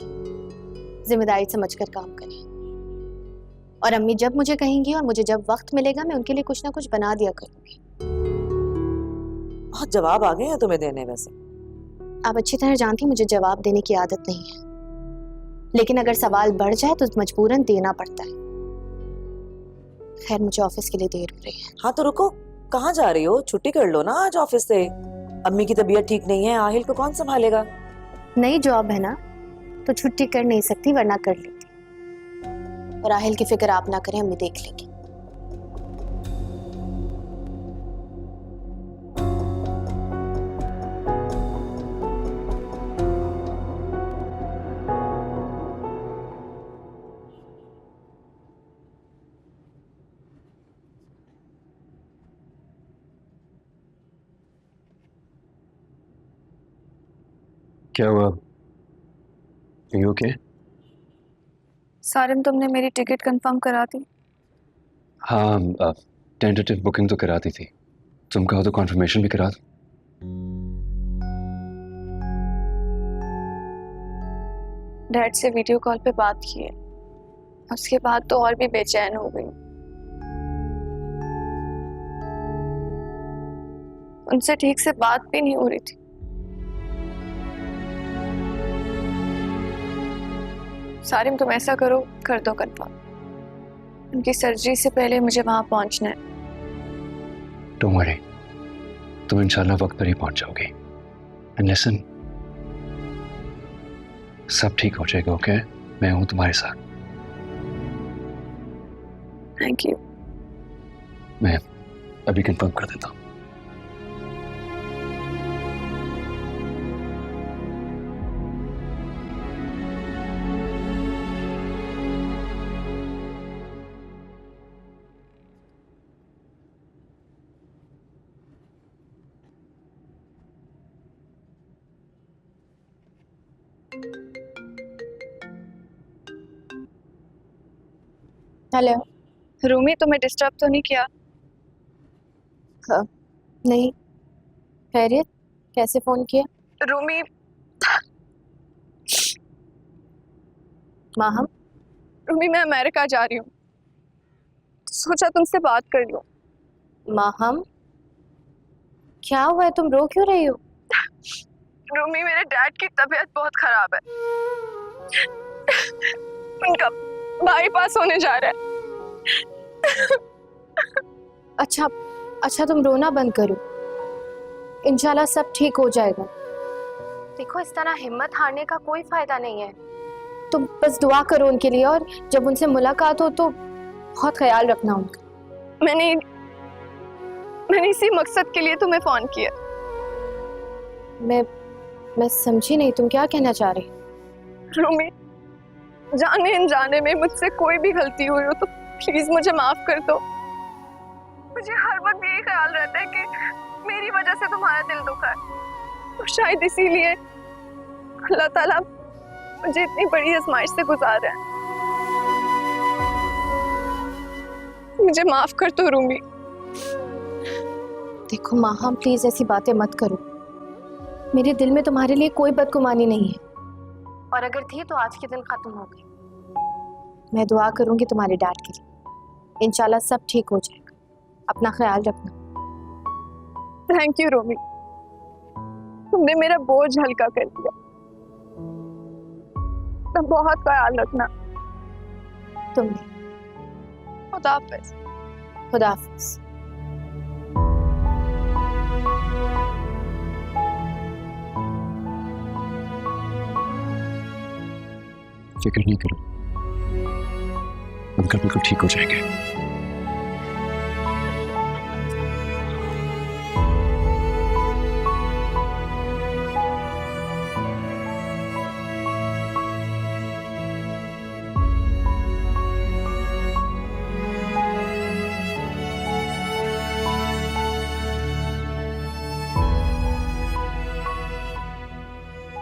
जिम्मेदारी समझकर काम करें। और अम्मी जब मुझे कहेंगी और मुझे जब वक्त मिलेगा, मैं उनके लिए कुछ ना कुछ बना दिया करूंगी। बहुत जवाब आ गए हैं तुम्हें देने। वैसे आप अच्छी तरह जानती, मुझे जवाब देने की आदत नहीं है, लेकिन अगर सवाल बढ़ जाए तो मजबूरन देना पड़ता है। खैर, मुझे ऑफिस के लिए देर हो रही है। हाँ तो रुको, कहाँ जा रही हो? छुट्टी कर लो ना आज ऑफिस से। अम्मी की तबीयत ठीक नहीं है, आहिल को कौन संभालेगा? नई जॉब है ना, तो छुट्टी कर नहीं सकती, वरना कर लेती। और आहिल की फिक्र आप ना करें, अम्मी देख लेंगी। क्या हुआ? You okay? सारिम, तुमने मेरी टिकट कंफर्म करा दी? हाँ, टेंटेटिव बुकिंग तो करा दी थी। तुम कहो तो कॉन्फर्मेशन भी करा दो। डैड से वीडियो कॉल पे बात की है, उसके बाद तो और भी बेचैन हो गई। उनसे ठीक से बात भी नहीं हो रही थी। सारिम, तुम ऐसा करो, कर दो कंफर्म। उनकी सर्जरी से पहले मुझे वहां पहुंचना है। डोंट वरी, तुम इंशाल्लाह वक्त पर ही पहुंच जाओगे। एंड लिसन, सब ठीक हो जाएगा, ओके? मैं हूं तुम्हारे साथ। Thank you. मैं अभी कंफर्म कर देता हूं। हेलो। रूमी, तुम्हें डिस्टर्ब तो नहीं किया? नहीं, खैरियत? कैसे फोन किया? रूमी, माहम? रूमी मैं अमेरिका जा रही हूँ, सोचा तुमसे बात कर लूं। माहम, क्या हुआ है? तुम रो क्यों रही हो? रूमी, मेरे डैड की तबीयत बहुत खराब है। उनका बाईपास होने जा रहा है। अच्छा अच्छा, तुम रोना बंद करो, इंशाल्लाह सब ठीक हो जाएगा। देखो, इस तरह हिम्मत हारने का कोई फायदा नहीं है। तुम बस दुआ करो उनके लिए, और जब उनसे मुलाकात हो तो बहुत ख्याल रखना उनका। मैंने इसी मकसद के लिए तुम्हें फोन किया। मैं समझी नहीं, तुम क्या कहना चाह रही? रूमी, जाने अनजाने में मुझसे कोई भी गलती हुई हो तो प्लीज मुझे माफ कर दो। मुझे हर वक्त यही ख्याल रहता है कि मेरी वजह से तुम्हारा दिल दुखा है, और शायद इसीलिए अल्लाह ताला मुझे इतनी बड़ी आजमाइश से गुजार रहा है। मुझे माफ कर दो रूमी। देखो माहम, प्लीज ऐसी बातें मत करो। मेरे दिल में तुम्हारे लिए कोई बदगुमानी नहीं है, और अगर थी तो आज के दिन खत्म हो गई। मैं दुआ करूंगी तुम्हारे डैड के लिए, इंशाल्लाह सब ठीक हो जाएगा। अपना ख्याल रखना। थैंक यू रोमी, तुमने मेरा बोझ हल्का कर दिया। तुम बहुत ख्याल रखना। तुम खुदा हाफिज। खुदा हाफिज। फिक्र नहीं करो, अंकल बिल्कुल ठीक हो जाएंगे।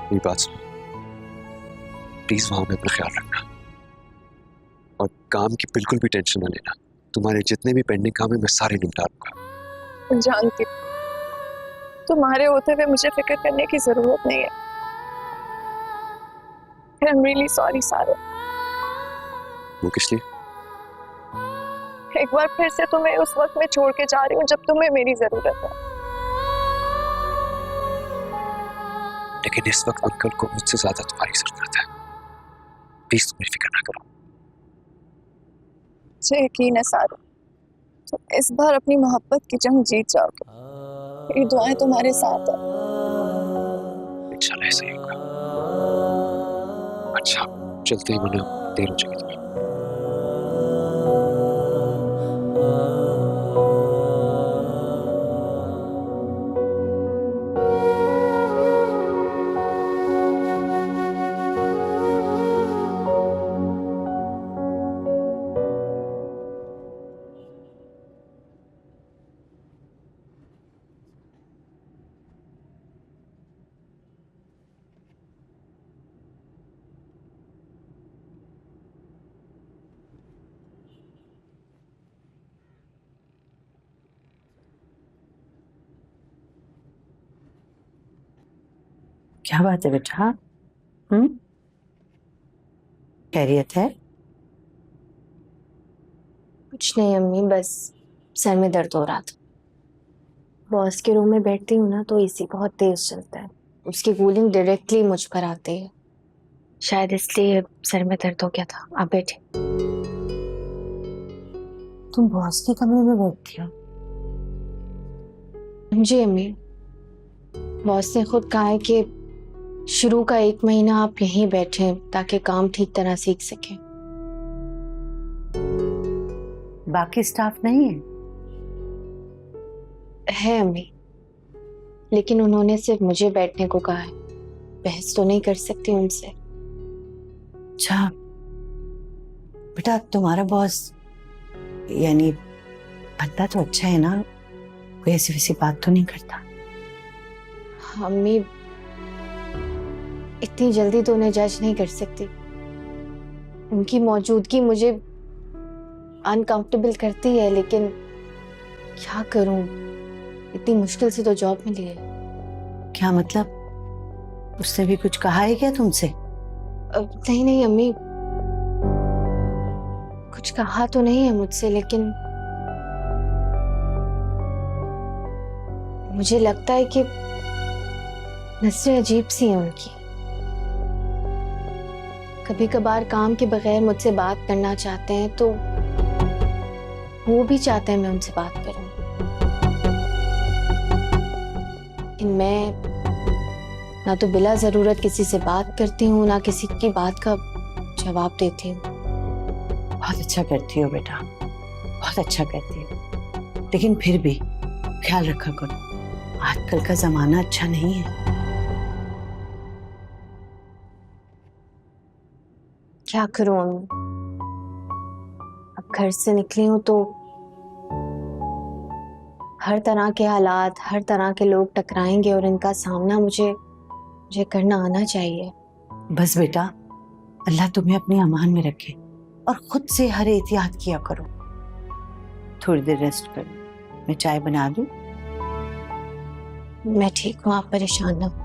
मेरी बात सुनो, प्लीज वहां में अपना ख्याल रखना, और काम की बिल्कुल भी टेंशन ना लेना। तुम्हारे जितने भी पेंडिंग काम है मैं सारे निपटा लूंगा। जानती हूँ, तुम्हारे होते हुए मुझे फिक्र करने की जरूरत नहीं है। I'm really sorry सारो। वो किस लिए? एक बार फिर से तुम्हें उस वक्त में छोड़ के जा रही हूँ जब तुम्हें मेरी जरूरत है। लेकिन इस वक्त अंकल को मुझसे ज्यादा तुम्हारी जरूरत है। प्लीज तुम फिक्र ना करो। मुझे यकीन है सारो, तुम इस बार अपनी मोहब्बत की जंग जीत जाओगे। मेरी दुआएं तुम्हारे साथ हैं। इंशाल्लाह ऐसा ही होगा। अच्छा, चलते ही, वरना देर हो जाएगी तुम्हें। क्या बात है बेटा? खैरियत है? कुछ नहीं अम्मी, बस सर में दर्द हो रहा था। बॉस के रूम में बैठती हूँ ना तो एसी बहुत तेज चलता है, उसकी कूलिंग डायरेक्टली मुझ पर आती है, शायद इसलिए सर में दर्द हो गया था। आप बैठे। तुम बॉस के कमरे में बैठती हो? जी अम्मी, बॉस ने खुद कहा है कि शुरू का 1 महीना आप यहीं बैठे ताकि काम ठीक तरह सीख सकें। बाकी स्टाफ नहीं है? है अम्मी, लेकिन उन्होंने सिर्फ मुझे बैठने को कहा है, बहस तो नहीं कर सकती उनसे। अच्छा बेटा, तुम्हारा बॉस यानी बंदा तो अच्छा है ना, कोई ऐसी वैसी बात तो नहीं करता? अम्मी इतनी जल्दी तो उन्हें जज नहीं कर सकती, उनकी मौजूदगी मुझे अनकंफर्टेबल करती है, लेकिन क्या करूं, इतनी मुश्किल से तो जॉब मिली है। क्या मतलब, उसने भी कुछ कहा है क्या तुमसे? नहीं नहीं अम्मी, कुछ कहा तो नहीं है मुझसे, लेकिन मुझे लगता है कि नजरें अजीब सी हैं उनकी। कभी कभार काम के बगैर मुझसे बात करना चाहते हैं तो वो भी चाहते हैं मैं उनसे बात करूं, लेकिन मैं ना तो बिला जरूरत किसी से बात करती हूँ, ना किसी की बात का जवाब देती हूँ। बहुत अच्छा करती हो बेटा, बहुत अच्छा करती हो, लेकिन फिर भी ख्याल रखा करो, आजकल का जमाना अच्छा नहीं है। क्या करूं अम्मी, अब घर से निकली हूं तो हर तरह के हालात, हर तरह के लोग टकराएंगे और इनका सामना मुझे करना आना चाहिए। बस बेटा, अल्लाह तुम्हें अपनी अमान में रखे और खुद से हर एहतियात किया करो। थोड़ी देर रेस्ट करो, मैं चाय बना दूं? मैं ठीक हूँ, आप परेशान ना हो।